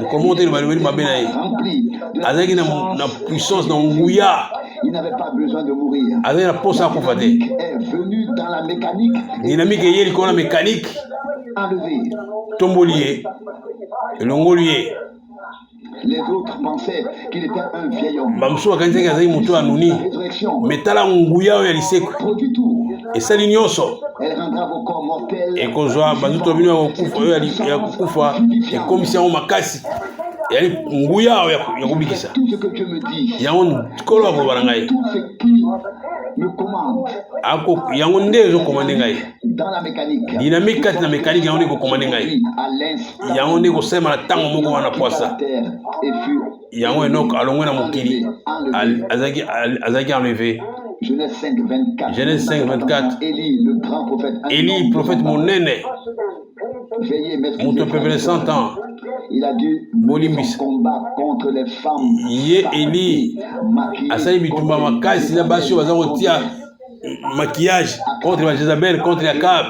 mokolo moko te liloba libeli mabe na ye. rempli de la Azalaki na puissance na nguya, il n'avait pas besoin de mourir. azalaki na posa akufa te. Est venu dans la mécanique Dynamique eye likolo na mécanique, enlevée. tomboli ye elongoli ye. Les autres pensaient qu'il était un vieil homme. Bamosusu bakanisaki azalaki moto anuni, La résurrection me tala nguya oyo ya liseku produit tout. esali nyonso, Elle rendra vos corps mortels. ekozwa banzoto bino ya kokufa ekomisi yango makasi, yali nguya oyo ya kobikisa. Tout ce que Dieu me dit, Yango nkolo akoloba na ngai, tout ce qui me commande yango nde ezokomande ngai. dans la mécanique. Dynamique kati na mécanique yango nde ekokomande ngai, À l'instant, yango nde ekosema na ntango moko wana poisa. la terre et fut Yango Enoch alongwe na mokili azalaki enlevé. Genèse 5, 24. Genèse 5, 24. Élie, le grand prophète. Eli prophète monene, Veillez, maître. moto pepele 100 ans, Il a dû bolimbisa combat contre les femmes. ye Eli asali bitumba makasi na basi oyo baza kotia maquillage contre Jézabel, contre Akab.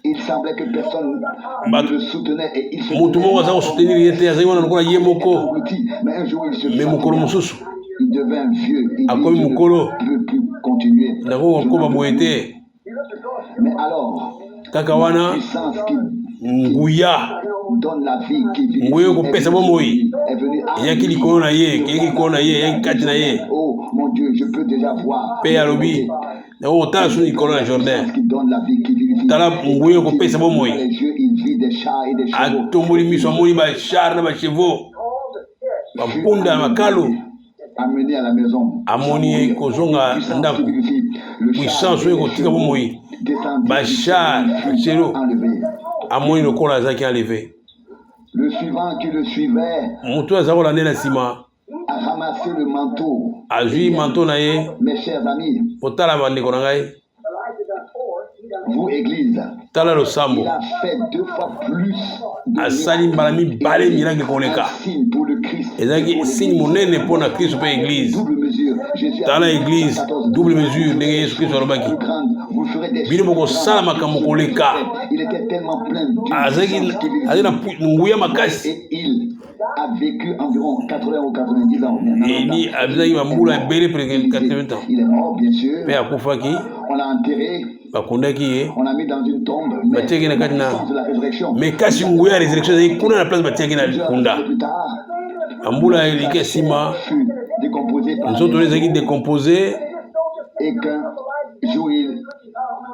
Il semblait que personne Bah, ne le soutenait et il se Moto moko aza kosoutenir ye te, azali wana lokola ye moko, englouti. Mais un jour, il se me mokolo mosusu il devint vieux. Il akomi dit, je mokolo, ne peux plus continuer. ndako kokoba boye te. Mais alors, Kaka wana puissance qui nguya donne la vie, qui vit, nguya kopesa bomoi est venue à eyaki likolo na ye, eyaki likolo na ye, eyaki kati na ye. Oh mon Dieu, je peux déjà voir. Mpe alobi ndako kotala so likolo na Jordan, Qui donne la vie, qui vivifie. tala nguya kopesa bomoi. Les yeux, il vit des chars et des chevaux. atomboli miso amoni ba char na ba chevaux bampunda na makalo Amené à la maison. amoni kozonga ndako puissance oyo kotika bomoi ba char chelo amoni lokola azaki enlevé. Le suivant qui le suivait moto aza kolanda na nsima a ramassé le manteau. azwi manteau na ye. Mes chers amis, potala bandeko na ngai, vous église, tala losambo il a fait 2 fois plus asali mbala mibale miracle koleka signe pour le Christ. ezalaki signe monene mpo na kristo mpe église. Double mesure. Jésus tala église double mesure ndenge yesu kristo alobaki vous ferez des bino bokosala makambo koleka. Il était tellement plein de azalaki na nguya makasi et il a vécu environ 80 ou 90 ans. eli azalaki bambula ebele preke 80 ans Il est mort, bien sûr. mpe akufaki On l'a enterré. bakundaki ye On l'a mis dans une tombe. Mais batiaki na kati na de la résurrection. me kasi nguya ya résurrection ezalaki kuna na place batiaki na likunda. Plus tard, bambula eliki nsima fut décomposé par nzoto oyo ezalaki décomposé et qu'un jour il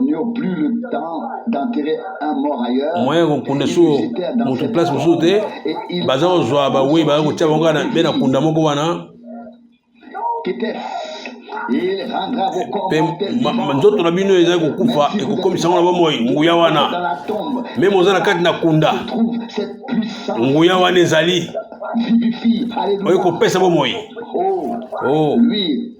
n'y a plus le temps d'enterrer un mort ailleurs. moyen kokunda so moto place mosusu te baza kozwa bawei baza kotia bango mpe na kunda moko wana Il rendra vos corps mpe nzoto na bino ezali kokufa ekokomisa ngo na bomoi nguya dans wana la tombe. meme oza na kati na kunda Trouve cette puissance nguya wana ezali vivifie. oyo Alléluia. kopesa bomoi. Oh. Lui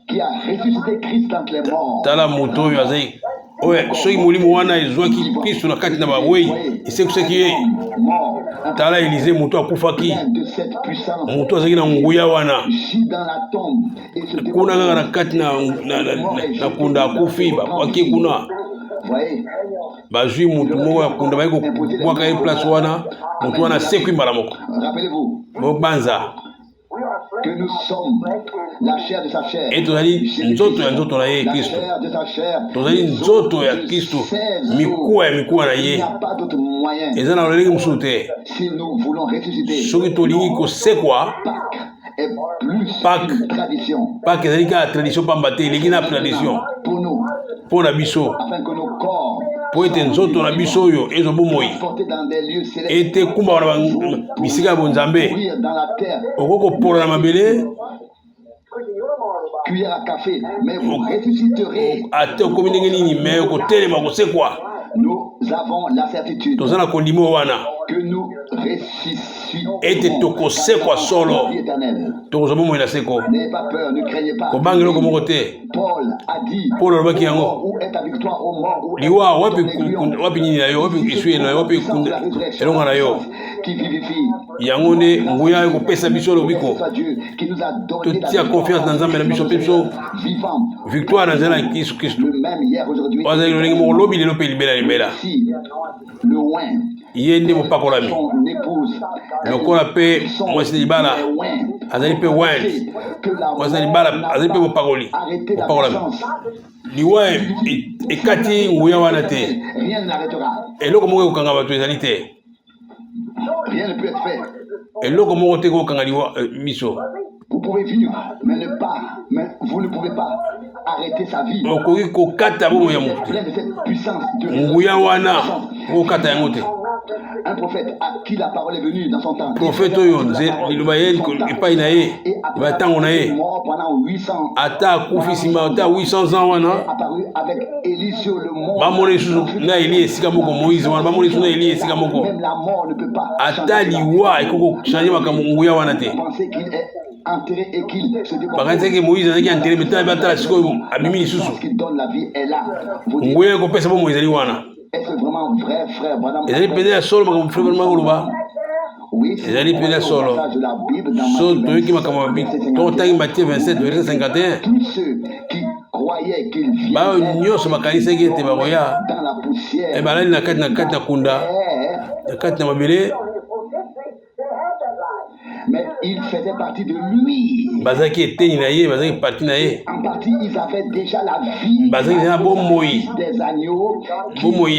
qui a ressuscité Christ entre les morts. tala moto oyo azali oyo soki molimo wana ezwaki kristo na kati na bawei esekiseki ye. Mort. tala elize moto akufaki Plein de cette puissance. moto azalaki na nguya wana Gît dans la tombe et se kuna kaka na kati na kunda akufi bakwaki kuna voyez, bazwi motu moko ya kunda bayi kobwaka ye place wana motu wana asekwi mbala moko rappelez-vous bobanza que nous sommes la chair de sa chair. e tozali nzoto ya nzoto na ye La kristo chair de sa chair. tozali nzoto ya kristo mikuwa ya mikuwa na Il n'y ye a pas d'autre moyen. eza na lolenge mosusu te Si nous voulons ressusciter, soki tolingi kosekwa Pâques est plus Pâques. qu'une tradition pake ezali kaka tradition pamba te eleki na tradition pour nous, mpo na biso afin que nos corps mpo ete nzoto na biso oyo ezwa bomoi portés dans des lieux célestes, ete kumba wana bisika ya bonzambe courir dans la terre, okoki kopola na mabele cuillère à café, mais vous ressusciterez. ate okomi ndenge nini me okotelema kosekwa. Nous avons la certitude toza na kondima wana que nous ressusciterons ete tokosekwa solo vie éternelle. tokozwa bomoi na seko N'ayez pas peur, ne craignez pas. kobanga eloko moko te. Paul a dit, Paul alobaki yango où est ta victoire au mort, où est liwa ta victoire wapi nini na yo wapi eswi na yo wapi elonga na yo qui vivifie. yango nde nguya ekopesa biso lobiko C'est Dieu qui nous a donné totia confiance na nzambe na biso mpe biso vivant, victoire na nzela ya kristu kristu le même hier, aujourd'hui, oyo azali lolenge moko lobi lelo mpe libela libela si le oin, ye nde mopakolami son épouse, lokola mpe mwasi na libala azali mpe wine mwasi na libala azali mpe mopakoli arrêtez la mopakolami puissance, liwa ekati nguya wana te rien n'arrêtera, eloko moko ekokanga bato ezali te rien ne peut être fait. eloko moko te kokanga biso. Vous pouvez vivre, mais vous ne pouvez pas arrêter sa vie. okoki kokata bomoi ya motu Plein de cette puissance de nguya wana okokata yango te. un prophète à qui la parole est venue dans son temps. profete oyo liloba ye epai na ye liloba ntango na ye Mort pendant 800 ata akufi nsima ata 800 ans wana apparu avec Élie sur le mont. bamona lisusu na eli esika moko moïse wana bamona lisusu na eli esika moko Même la mort ne peut pas ata liwa ekoki kochange makambo nguya wana te. penser qu'il est enterré et qu'il se décompose. bakanisaki moïse azalaki antere metala batala sikoyo amemi lisusu Ce qui donne la vie est là. Vous dites, nguya ekopesa bomo ezali wana est-ce vraiment vrai, frère? Madame? ezali pene ya solo makambo frère vraiment koloba Oui, ezali pene ya solo passage de la Bible dans so Matthieu toyoki makambo 27, mabi 51. totangi Matthieu 27 verset 51 Tous ceux qui croyaient qu'ils baoyo viendraient nyonso bakanisaki ete bakoya dans la poussière balali na kati na kunda na kati na mabele mais ils faisaient partie de lui. bazalaki eteni na ye bazalaki parti na ye En partie, ils avaient déjà la vie bazalaki na bomoi des agneaux. bomoi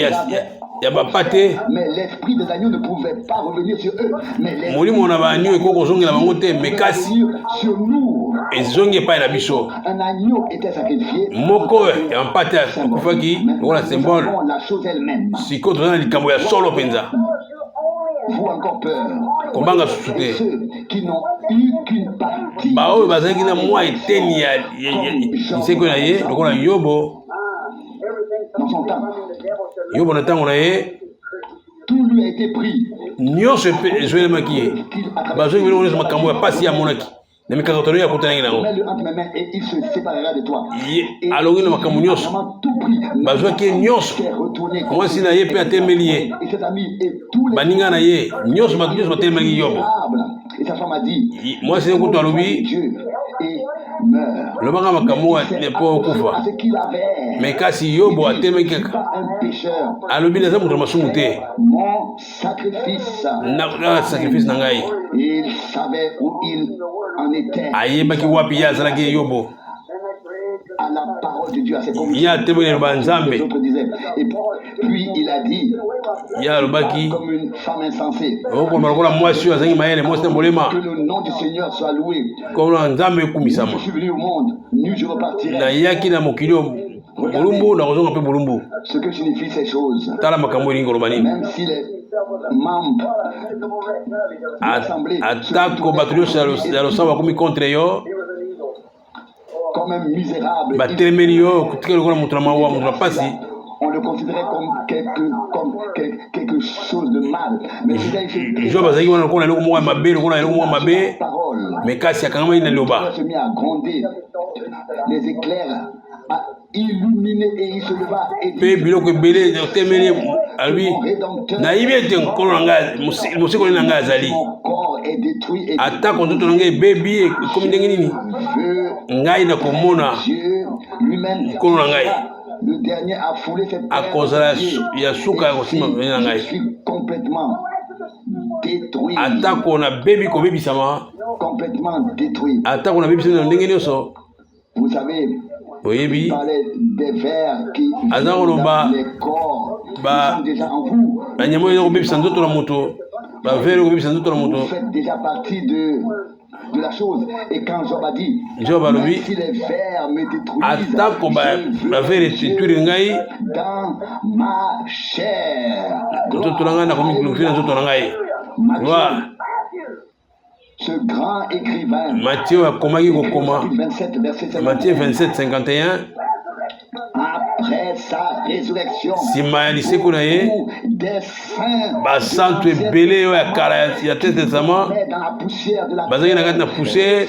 ya bapate Mais l'esprit des agneaux ne pouvait pas revenir sur eux. Mais l'esprit molimo na banio ekoki kozongela bango te me kasi sur nous. ezongi epai na biso. Un agneau était sacrifié. Moko ya mpate akufaki lokola symbole. La chose elle-même. Sikoyo toza na likambo ya solo mpenza. Vous encore peur. Kombanga susu te. Ceux qui n'ont eu qu'une partie. Baoyo bazalaki na mwa eteni ya liseko na ye lokola Yobo. Dans son temps. Yobo na ntango na ye. Tout lui a été pris. Nyonso ezoyelemaki ye. Bazongi biloko nyonso makambo ya pasi ya monaki. Na mikakatano ya kutanaki nango. Mets-le entre mes mains et il se séparera de toi. Alongi na makambo nyonso. Bazwaki nyonso. Mwasi na ye mpe atelemeli ye. Baninga na ye nyonso bato nyonso batelemaki Yobo. Et sa femme a dit, mwasi ne kutu alobi lobanga makambo mpo okufa. Me kasi Yobo atelemaki kaka alobi naza moto masumu te. Na sacrifice na ngai. Ayebaki wapi ye azalaki Yobo. À la parole de Dieu, à ses convictions. Et puis il a dit, comme une femme insensée, que le nom du Seigneur soit loué. Je suis venu au monde, nu je repartirai. Ce que signifient ces choses, même si les membres de l'Assemblée comme un misérable, on le considérait comme quelque chose de mal. Mais si il se mit à gronder, les éclairs à illuminer et il se leva et dit, mon corps est détruit et Dieu lui-même, le dernier a foulé cette terre. Je suis complètement détruit. Complètement détruit. Vous savez, il parlait des vers qui dans les corps qui sont déjà en vous. Vous faites déjà partie de la chose. Et quand Job a dit, même si les vers me détruisent, dans ma chair. Ce grand écrivain, Matthieu 27, 51, après sa résurrection, des saints basantu ebele oyo ya kala ya Testament bazalaki na kati na poussière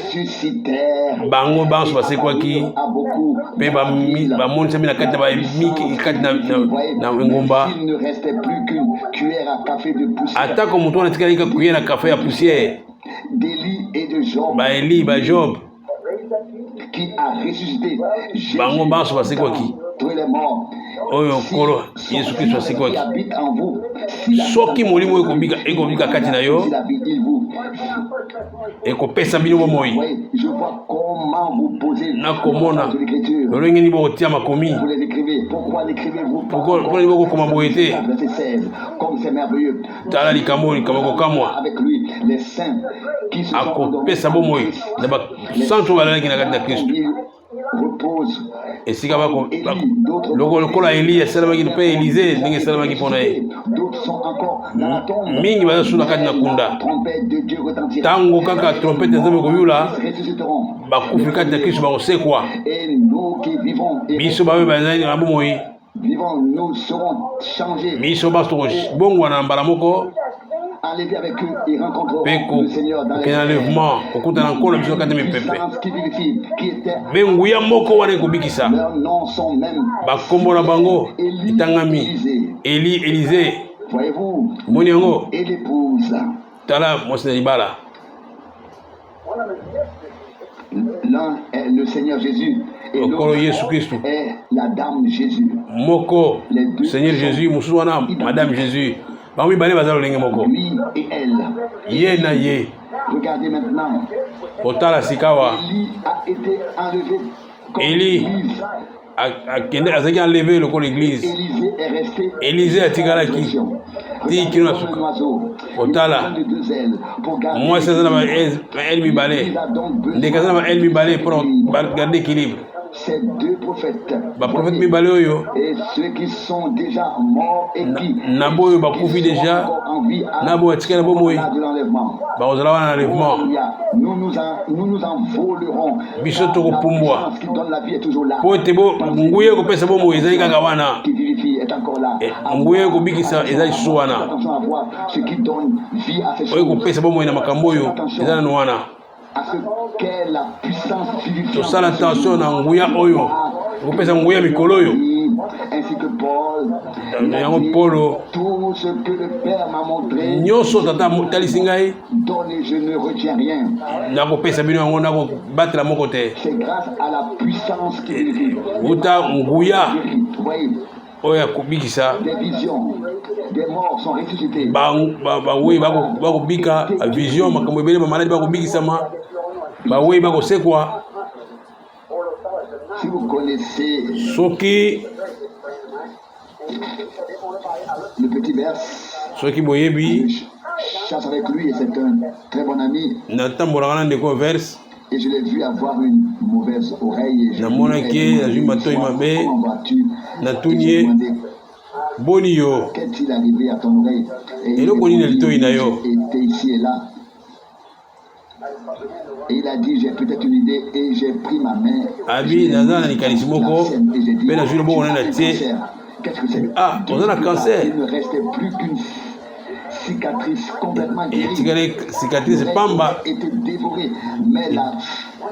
bango banso basekwaki mpe bamonisami na kati na bamiki kati na engomba atako moto wana atikali ka cuillère na kafe ya poussière baeli bajob bango banso basekwaki oyo nkolo Yesu Kristo asekwaki soki molimo ekobika kati na yo ekopesa bino bomoi nakomona lolenge ni bokotia makomi mpona ni bokokoma boye te tala likambo kokamwa akopesa bomoi na basantu balalaki na kati na Kristo esika lokola Eli asalamaki mpe Elize ndenge esalamaki mpona ye mingi bazasula kati na kunda ntango kaka trompete ya Nzambe koyula bakufi kati na Kristo bakosekwa biso baoyo bazali na bomoi biso baso tokobongwana na mbala moko mpe kokena enlèvement kokutana nkolo biso kati mipepe mpe nguya moko wana ekobikisa bakombo na bango etangami Eli, Elize moni yango tala mwasi na libala. L'un est le Seigneur Jésus et l'autre est la Dame Jésus. Moko Seigneur Jésus, mosusu wana Madame Jésus. Lui et elle. Ye na ye. Regardez maintenant. Otala sikawa. Élie a été enlevé comme Élie akende azaki enlevé le l'église. Élisée atikalaki ti kino na suka otala mwasi aza na ba el mibale ndeko aza na ba el mibale pour garder équilibre. Ces deux prophètes, prophètes mibale oyo et ceux qui sont déjà morts et qui naboyo bakufi déjà nabo atikala bomoi bazala wana enlèvement nous nous envolerons biso tokopumbwa qui donne la vie est toujours là po ete nguye kopesa bomoi ezali kaka wana qui vivifie est encore là nguye kobikisa ezali lisusu wana attention à voir ce qui donne vie à ces choses oyo kopesa bomoi na makambo oyo eza nanu wana à ce qu'est la puissance vivifiante. tosala attention na nguya oyo kopesa nguya mikolo oyo ainsi que Paul yango Polo tout ce que le Père m'a montré nyonso tata talisi ngai donne et je ne retiens rien. nakopesa bino yango nakobatela moko te C'est grâce à la puissance qui vivifie. uta nguya Voyez, oyo akobikisa des visions, des morts sont ressuscités. bawei bakobika vision makambo ebele bamaladi bakobikisama bawei bakosekwa Si vous connaissez soki le petit vers, soki boyebi je chasse avec lui et c'est un très bon ami. natambolaka na ndeko verse Et je l'ai vu avoir une mauvaise oreille. Et namonaki azwi matoi mabe comment vas-tu? natuni Et j'ai ye demandé, boni yo qu'est-il arrivé à ton oreille? Et il eloko nini na litoi na yo était ici et là. Et il a dit, j'ai peut-être une idée et j'ai pris ma main. abi naza na likanisi moko mpe nazwi loboko na na tie Qu'est-ce que c'est? ah oza na cancer Il ne restait plus qu'une cicatrice complètement guérie. etikali cicatrice pamba était dévorée, mais la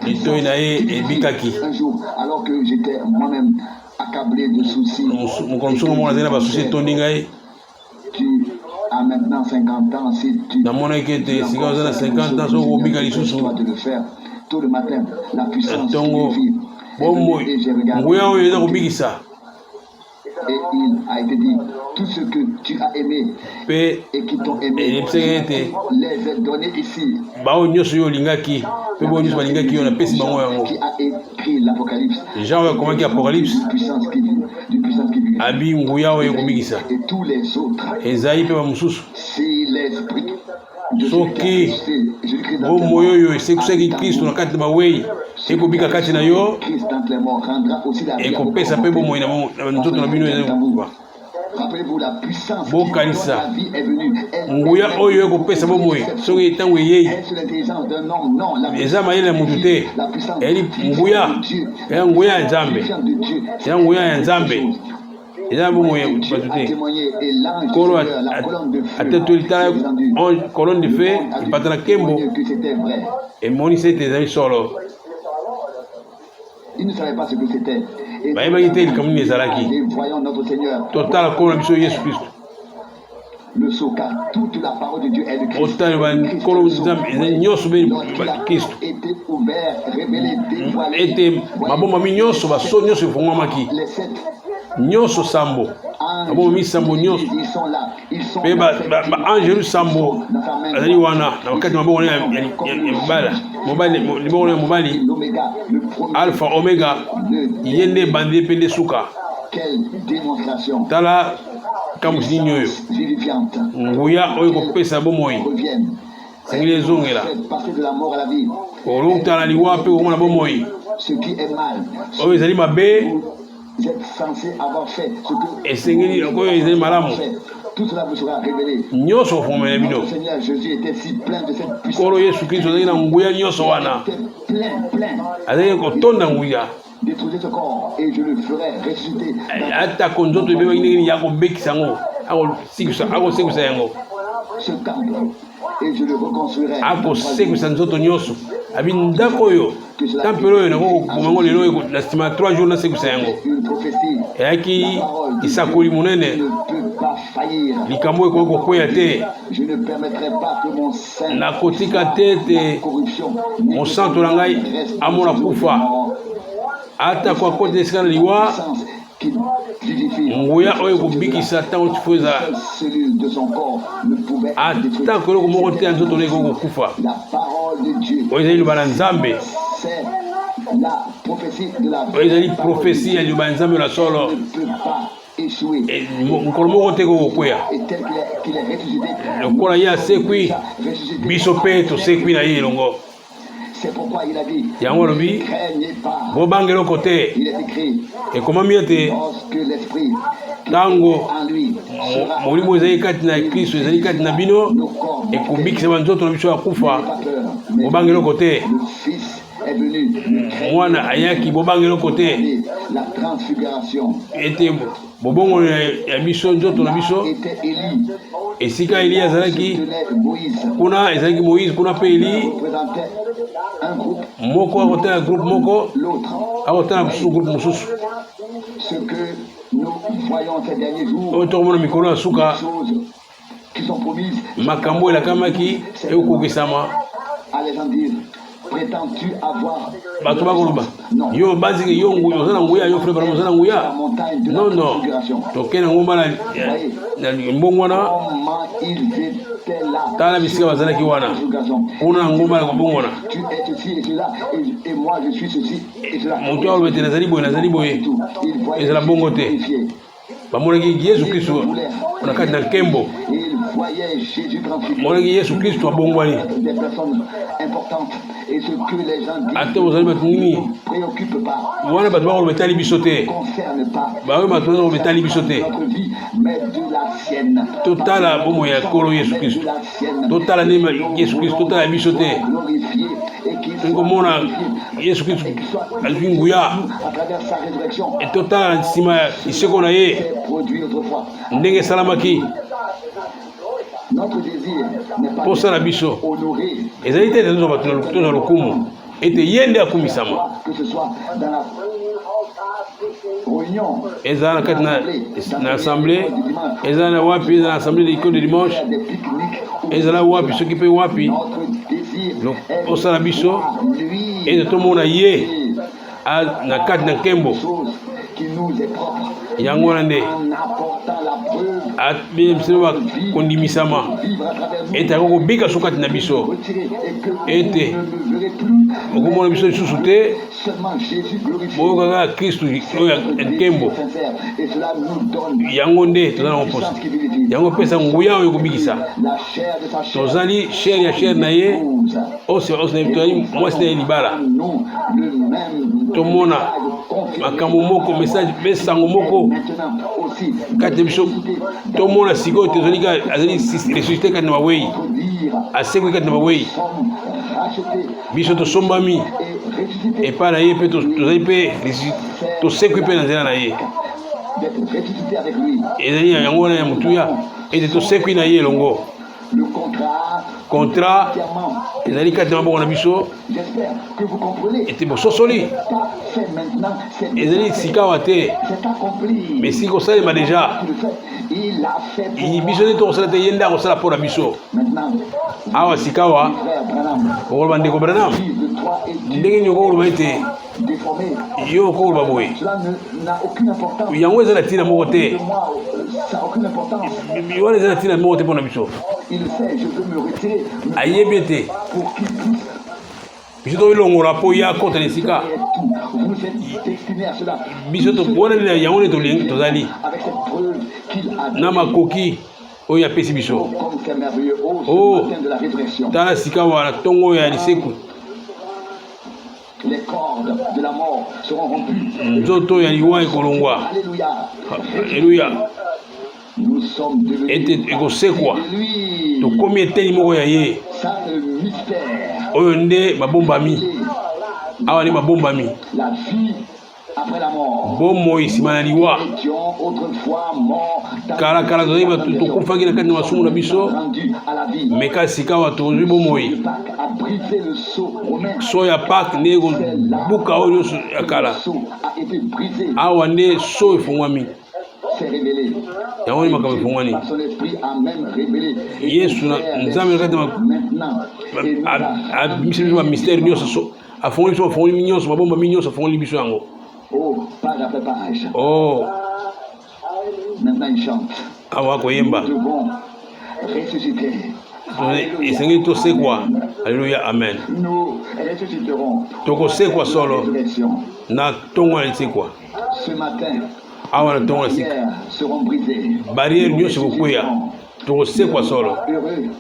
litoi na ye ebikaki un jour, alors que j'étais moi-même accablé de soucis, mokolo mosuku moko nazali na basusi etondi ngai tu as maintenant 50 ans, si tu namonaki ete sika oza na 50 ans soki obika lisusu toi de le faire tout le matin, la puissance ntongo qui vit. bomoi Et j'ai regardé, nguya oyo eza kobikisa et il a été dit, tout ce que tu as aimé mpe et qui t'ont aimé, elebisaki ete les ai donnés ici. bao nyonso oyo olingaki mpe bao nyonso balingaki oyo napesi bango yango Qui a écrit l'Apocalypse, jean oyo akomaki apocalypse d'une puissance qui vit, d'une puissance qui vit. abi nguya oyo ekobikisa Et tous les autres, ezali mpe bamosusu si l'esprit de soki Jésus-Christ bomoi oyo esekwisaki kristo na kati na bawei ekobika kati na yo Christ d'entre les morts rendra aussi la vie. ekopesa mpe bomoi na nzoto na bino eza kokuba Rappelez-vous la puissance bokanisa la vie est venue. nguya oyo ekopesa bomoi soki ntango eyei Est-ce l'intelligence d'un homme? Non, la eza mayele ya mutu te la puissance eyali nguya eya nguya ya nzambe de Dieu. eya nguya ya nzambe eza bomoi ya batu te Témoigné et l'ange kolo du Seigneur, la colonne de feu, atetoli tala descendu. colonne de feu epata na nkembo Que c'était vrai. emonisi ete ezali solo Il ne savait pas ce que c'était. Et bayebaki te likambo nini ezalaki et voyons notre Seigneur, totala nkolo na biso yesu kristo le sceau, car toute la parole de Dieu est de Christ. otala bankolo nzambe ezali nyonso be bakristo Était ouvert, révélé, dévoilé. ete mabomami nyonso baso nyonso efungwamaki Les sept nyonso sambo mabomami sambo nyonso ils sont là. Ils sont mpe baangelu sambo azali wana na bakati maboko na ya mibala liboko na ya mobali l'oméga, le premier. alpha omega ye nde ebandi mpe nde suka Quelle démonstration tala kambusi nini oyo vivifiante. nguya oyo kopesa bomoi Reviennent. sengeli ezongela Faites passer de la mort à la vie. olutala liwa mpe komona bomoi Ce qui est mal, oyo ezali mabe vous êtes censé avoir fait ce que esengeli oyo ezali malamu fait. Tout cela vous sera révélé. nyonso ofungwamela bino Notre Seigneur Jésus était si plein de cette puissance. nkolo yesu kristo azali na nguya nyonso wana Il était plein. azali kotonda nguya Détruisez ce corps et je le ferai ressusciter. atako nzoto ebebaki ndenge nini ya kobekisa yango akosekwisa yango Ce temple et je le reconstruirai. akosekwisa nzoto nyonso abi ndako oyo tempele oyo nakokoboma yango lelo na nsima ya 3 jours nasekwisa yango Une prophétie eyaki isakoli monene ne peut pas faillir. likambo oyo ekoki kokweya te Je ne permettrai pas que mon sein, nakotika te ete corruption, mosanto na ngai amona kufa atako akota esika na liwa puissance qui vivifie. nguya oyo ekobikisa ntango tifo ezala Seule cellule de son corps ne pouvait détruire. atako eloko moko te ya nzoto na ekoki kokufa La parole de Dieu, oyo ezali liloba na nzambe c'est la prophétie de la ezali prophétie ya liloba nzambe na solo mokolo moko te kokokwea lokola ye asekwi biso mpe tosekwi na ye elongo yango alobi bobange eloko te ekomami ete ntango molimo ezali kati na kristo ezali kati na bino ekobikisa banzoto na biso ya kufa bobange eloko te mwana ayaki bobange eloko te ete bobongo ya biso nzoto na biso esika Eli azalaki kuna ezalaki Moïse kuna mpe Eli moko akotala groupe moko akotala mosusu groupe mosusu oyo tokomona mikolo ya suka makambo elakamaki ekokokisama bato bakoloba yo baziki yo oza na nguya yo frère oza na nguya non toke na ngomba na mbongo wana tala bisika bazalaki wana kuna na ngomba na kobongo wana moto aloba ete nazali boye ezala bongo te bamonaki Yesu Kristo na kati na nkembo monaki Yesu Kristo abongwani ate bozali bato nini wana bato bakoloba etali biso te baoyo bato bakoloba etali biso te totala bomoi ya nkolo Yesu Kristo totala ndema Yesu Kristo totala biso te tokomona Yesu Kristo azwi nguya etotala nsima ya iseko na ye ndenge esalamaki posala biso ezali te toza bato na lokumu ete ye nde akumisama ezala na kati na assemblée ezala na wapi ezala na assemblée de l'école de dimanche ezala wapi soki mpe wapi posala biso ete tomona ye na kati na nkembo yango wana nde biso bakondimisama ete akokobika so kati na biso ete okomona biso lisusu te boyokaka Kristu oyo ya nkembo yango nde toza na mposa yango pesa nguya oyo ekobikisa tozali shere ya shere na ye tozali mwasi na ye libala tomona makambo moko message besango moko kati na biso tomona sikoyo tozali azali ressuscité kati na bawei asekwi kati na bawei biso tosombami epai na ye mpe tozali mpe tosekwi mpe na nzela na ye ezali yango wana ya motuya ete tosekwi na ye elongo contrat ezali kati na maboko na biso ete bososoli ezali sikawa te me siki kosalema deja biso nde tokosala te ye nde akosala mpo na biso awa sikawa okoloba ndeko Branham ndenge nini okoloba ete yo okoloba boye yango eza na ntina moko te wana eza na ntina moko te mpo na biso ayebi ete biso tobilongola mpo ya kota na esika biso wana nde yango nde tozali na makoki oyo apesi biso tala sika wana ntongo oyo ya liseku nzoto ya liwa ekolongwa aleluya ete ekosekwa tokomi eteni moko ya ye oyo nde mabombami awa nde mabombami bomoi nsima na liwa kalakala tozali tokufaki na kati na masumu na biso meka sika awa tozwi bomoi so ya Pâques nde ekobuka oyo nyonso ya kala awa nde so efungwami yango ni makambo efungwani Yesu nzambe na kati abimisi biso bamystère nyonso afungoli biso bafungoli nyonso mabomba mi nyonso afungoli biso yango awa koyemba esengeli tosekwa Alléluia, amen. Nous ressusciterons. Tokosekwa solo na tongo alisekwa. Ce matin, Awa na tongo les alisika. barrières seront brisées. Barrière nyonso kokwea. Tokosekwa solo. Heureux.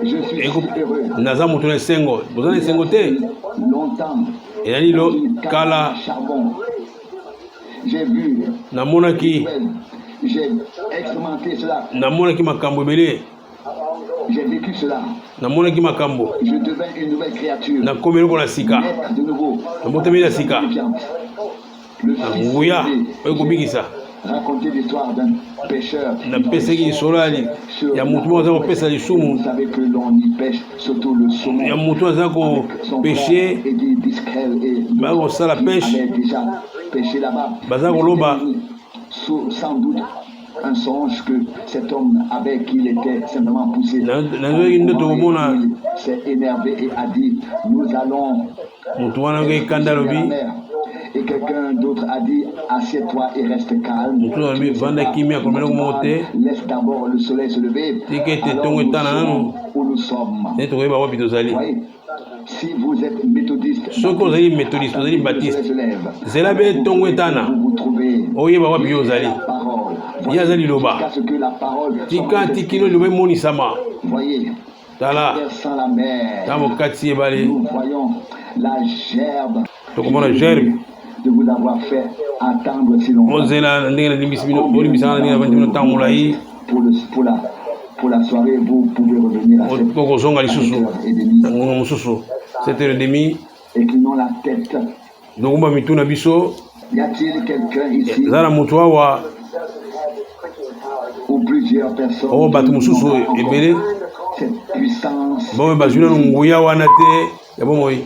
Je suis heureux. Naza mutu na sengo. Bozana sengo te. Longtemps. Ezali lo kala Charbon. J'ai vu. namonaki J'ai expérimenté cela. namonaki makambo ebele. J'ai vécu cela. Namonaki makambo. Je devins une nouvelle créature. Nakomi eloko na sika. Naître de nouveau. Nabotami na sika. Le fils Nguya oyo kobikisa. raconter l'histoire d'un pêcheur. Napesaki lisolali ya mutu moko aza kopesa lisumu. Vous savez que l'on y pêche surtout le saumon. Ya mutu aza kopeshe bakosala peshe avait déjà pêché là-bas. baza koloba. Sans doute un songe que cet homme avait qu'il était simplement poussé. Nazoki nde tokomona Il s'est énervé et a dit nous allons mutu wana oyo ekanda lobi. et quelqu'un d'autre a dit assieds-toi et reste calme. Mutu alobi vanda kimia kolobela komo te. Laisse d'abord le soleil se lever. Tika ete Alors tongo etana nanu. où nous sommes. Nde tokoyeba wapi tozali. Voyez, si vous êtes méthodiste, Soki ozali méthodiste ozali le soleil baptiste se lève. zela be tongo etana Vous vous trouvez oyeba wapi yo ozali. parole. Ye aza liloba. Jusqu'à ce que la parole Tika tikilo liloba emonisama. voyez, Tala traversant la mer, ntango kati ebale nous voyons la gerbe tokomona gerbe de vous avoir fait attendre si longtemps. ozela ndenge nalimbisi bino bolimbisaka ndenge navandi bino ntango molai Pour la soirée, vous pouvez revenir à cette okozonga lisusu heure et demie. na ngonga mosusu 7h30 Inclinons la tête. tokumba mitu na biso. Y a-t-il quelqu'un ici Eza na mutu awa ou plusieurs personnes oyo bato mosusu ebele cette puissance? bomoi bazwi nano nguya wana te ya bomoi.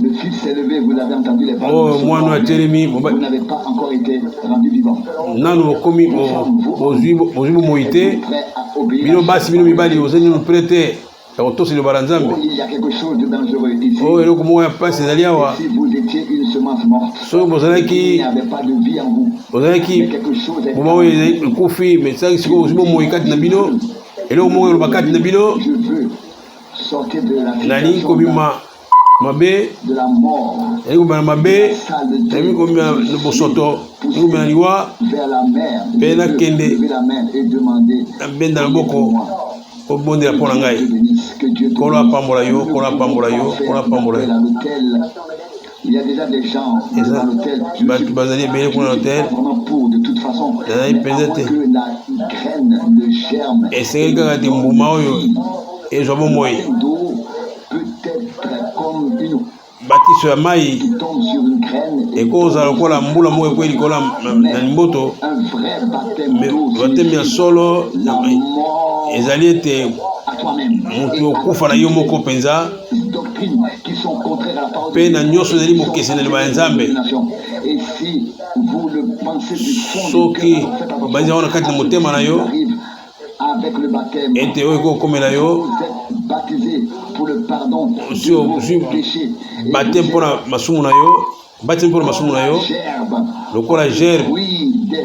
Le fils s'est levé, vous avez entendu les paroles. Oh, moi, nous, atelemi, vous n'avez pas encore été rendu vivant. Nanu okomi bozwi bomoi te. Prêt à obéir. Bino basi bino mibali ozali nano prete ya kotosela bara Nzambe. Il y a quelque chose de dangereux ici. Oh, eloko moko ya pasi ezali awa. Si vous étiez une semence morte, Soki il bozalaki n'y avait pas de vie en vous. bozalaki Mais quelque chose est boma oyo ekufi mais soki sikoyo ozwi bomoi kati na bino eloko moko eloba kati na bino Je veux sortir de la nalingi situation kobima mabe de la mort, nalingi kobima na mabe nalingi kobima na bosoto nalingi kobima na liwa vers la mer. mpe nakende Lever la main et demander nabenda na boko obondela mpo na ngai que Dieu te kolo apambola yo kolo apambola yo kolo apambola yo. Il y a déjà des gens dans l'hôtel. bato bazali ebele kuna na hotel Vraiment pour de toute façon. ezali Mais mpenza avant te que la graine, le germe, esengeli kaka te mbuma oyo ezwa bomoi d'eau peut-être comme une batiso ya mai qui tombe sur une graine et ekozala lokola mbula moko ekwei likolo na limboto. un vrai baptême d'eau. batemi ya solo La mort ezali ete à toi-même. motu okufa na yo moko mpenza Doctrines qui sont contraires à la parole mpe na nyonso ezali bokeseni na liloba ya Nzambe. Et si vous le pensez du fond du Soki cœur, faites attention banza wana kati na motema na yo arrive avec le baptême. ete oyo ekokomela yo Vous êtes baptisé pour le pardon de si vos ozwi péchés. Et bateme vous mpo na masumu na yo bateme mpo na masumu na yo êtes gerbe. lokola gerbe Oui, des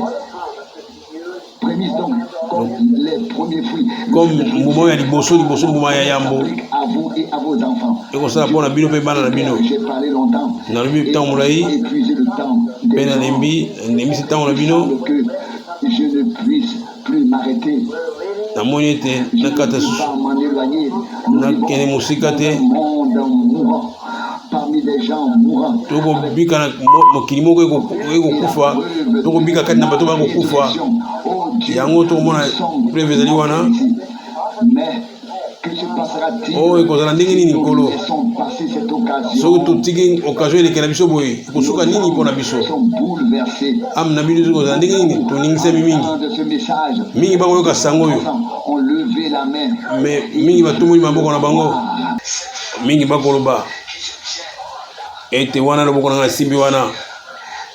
prémices donc, comme les premiers fruits. comme mbuma oyo ya liboso mbuma ya yambo À vous et à vos enfants. ekosala mpo na bino mpe bana na bino. J'ai parlé longtemps. nalobi ntango molai Épuisé le temps. mpe nalembisi ntango na bino Que je ne puisse plus m'arrêter. namoni ete Je ne nakata peux pas m'en éloigner. Nous nakende mosika te vivons dans un monde mourant, parmi des gens mourants. tokobika na mokili moko ekokufa tokobika kati na bato bakokufa yango tokomona preve ezali wana Mais que se passera-t-il oyo ekozala ndenge nini nkolo si on passé cette occasion? soki totiki okazio elekela biso boye ekosuka nini mpo na biso Sont bouleversés. ame na bino soki ekozala ndenge nini toningisami mingi De ce message, mingi bakoyoka sango oyo on levé la main. me mingi batomoli maboko na bango mingi bakoloba ete wana loboko na ngai asimbi wana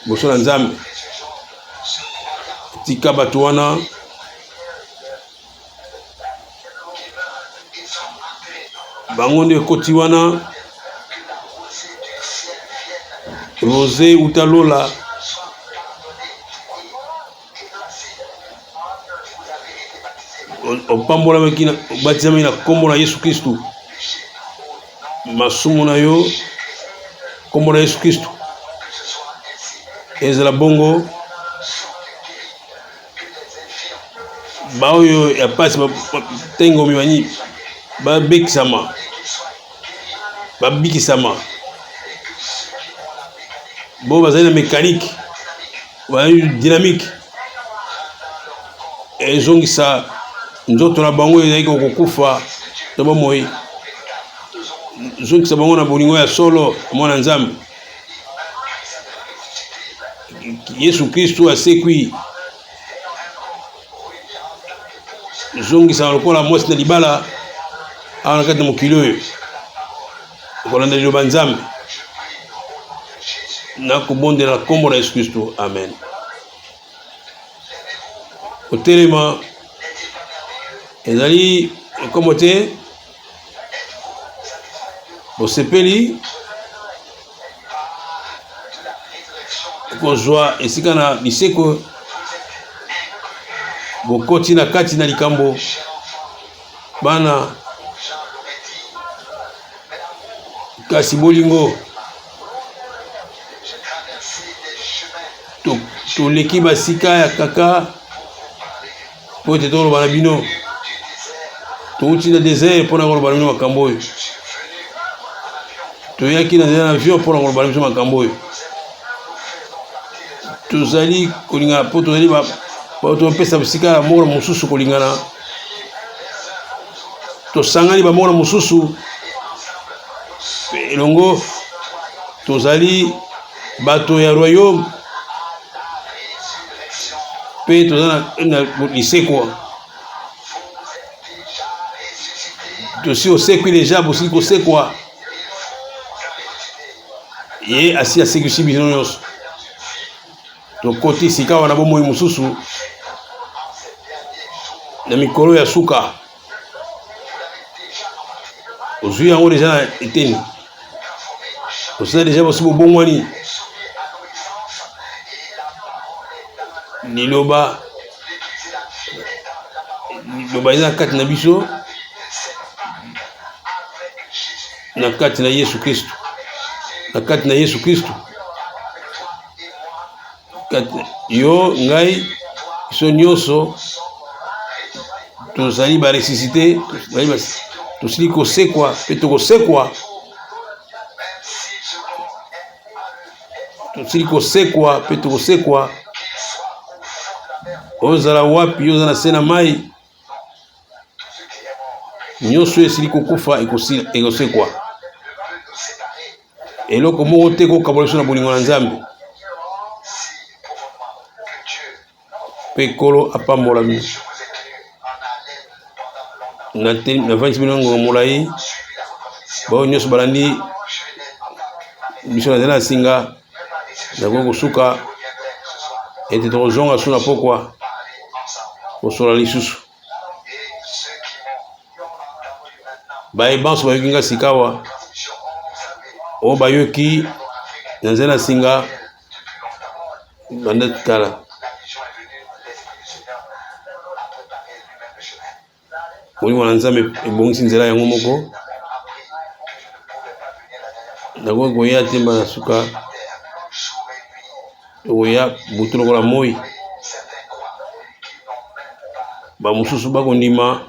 liboso na Nzambe tika bato wana bango nde ekoti wana rose utalola opambolamaki obatizamaki na kombo na Yesu Kristu masumu na yo kombo na Yesu Kristo ezala bongo baoyo ya pasi tengo miwanyi babikisama bo bazali na mécanique bazali dynamique ezongisa nzoto na bango ezali kokufa to bomoi ezongisa bango na bolingo ya solo mwana Nzambe Yesu Kristo asekwi zongisa lokola mwasi na libala awana kati na mokili oyo kolanda liloba Nzambe na kobondela kombo na Yesu Kristo amen. Otelema ezali kombo te bosepeli kozwa esika na liseko bokoti na kati na likambo bana kasi bolingo toleki basika ya kaka po ete toloba na bino touti na désert mpona koloba na bino makambo oyo toyaki na nzela na avion mpona koloba na biso makambo oyo tozali kolingana po tozali topesa bisika ya moko na mosusu kolingana tosangani bamoko na mosusu elongo tozali bato ya royaume pe tozali na lisekwa tosi osekwi deja bosili kosekwa ye asi asekisi bino nyonso tokoti sika wana bomoi mosusu na mikolo ya suka ozwi yango deja na eteni osala deja bosi bobongwani liloba eza kati na biso na kati na Yesu Kristo yo ngai biso nyonso tozali baresisite tosili kosekwa pe tokosekwa ozala wapi ozala na se na mai nyonso esili kokufa ekosekwa eloko moko te kokabola biso na bolingo na Nzambe pe Nkolo apambola bino na 20 bino ngongo molai bao nyonso balandi biso na nzela na singa nakoki kosuka ete tokozonga so na pokwa kosola lisusu bayebanso bayoki nga sikawa oyo bayoki na nzela na singa banda kala Molimo na Nzambe ebongisi nzela yango moko nakoki koya te mbala suka oya butu lokola moi bamosusu bakondima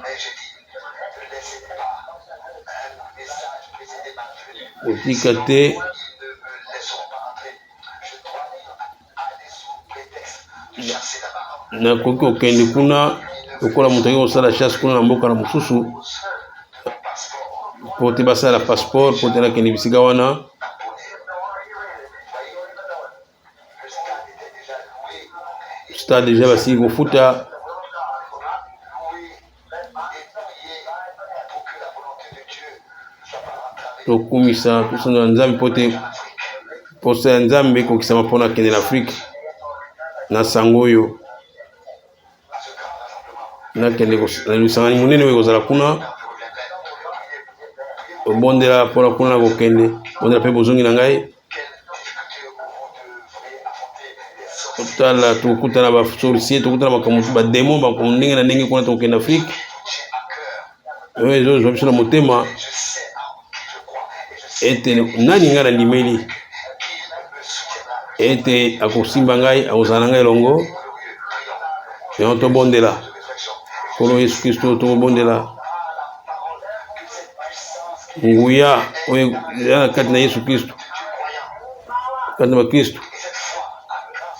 kotika te nakoki kokende kuna lokola moto akoki kosala chasse kuna na mboka na mosusu po te basala passeport po te nakende bisika wana stade deja basili kofuta tokumisa tosonga Nzambe po te posa ya Nzambe ekokisama mpona kende na Afrique na sango oyo nakende na lisangani monene oyo kozala kuna obondela mpona kuna na kokende bondela mpe bozongi na ngai totala tokutana basorcier tokutana makambo bademo makambo ndenge na ndenge kuna tokokende Afrique oyo ezozwa biso na motema ete nani nga na ndimeli ete akosimba ngai akozala ngai elongo yango tobondela Nkolo Yesu Kristo tobondela nguya oyo eza na kati na Yesu Kristo kati na bakristo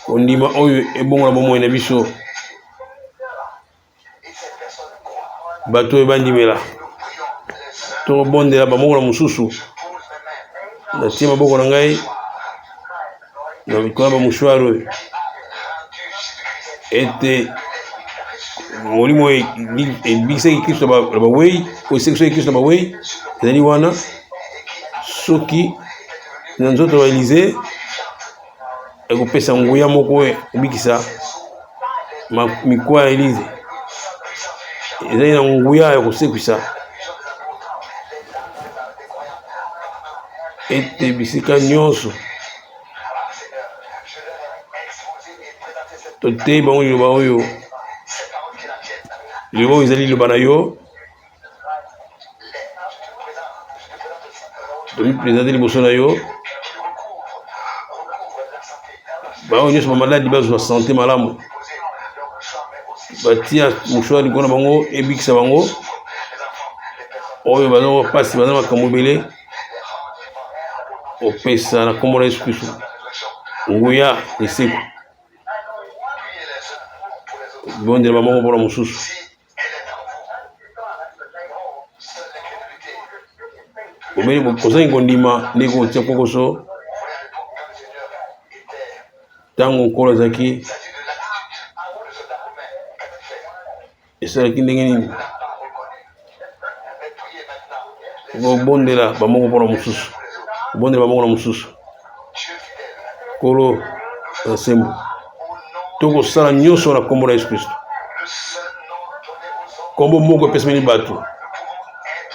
ondima oyo ebongola bomoi na biso bato oyo bandimela tobondela bamongola mosusu natie maboko na ngai na likolo ya bamushwari oyo ete molimo ebikisaki Kristo na bawei oyo esekisaki Kristo na bawei ezali wana soki na nzoto ya Elize ekopesa nguya moko ebikisa mikwa ya Elize ezali na nguya ya kosekwisa ete bisika nyonso toteyi bango liloba oyo ezali liloba na yo tomipresente liboso na yo bango nyonso bamaladi bazwa sante malamu batia mushwari likolo na bango ebikisa bango oyo baza pasi baza makambo ebele opesa na kombo na Yesu Kristo nguya eseko bondela bamoko mpona mosusu kozangi kondima nde kotia kokoso ntango Nkolo azalaki esalaki ndenge nini kobondela bamoko mpona mosusu bondela bamoko na mosusu Nkolo na sembo tokosala nyonso na kombo na Yesu Kristo kombo moko epesameli bato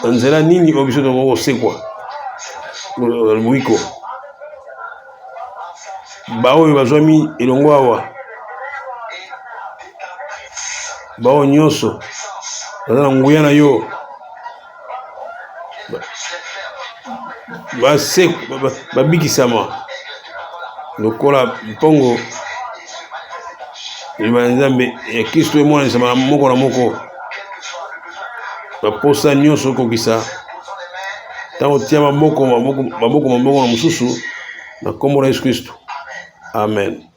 na nzela nini oyo biso tokosekwa wiko baoyo bazwami elongo awa baoyo nyonso baza na nguya na yo babikisama lokola mpongo liloba ya Nzambe ya Kristo emonanisama na moko na moko baposa nyonso okokisa ntango tia maboko na mosusu na kombo na Yesu Kristo amen.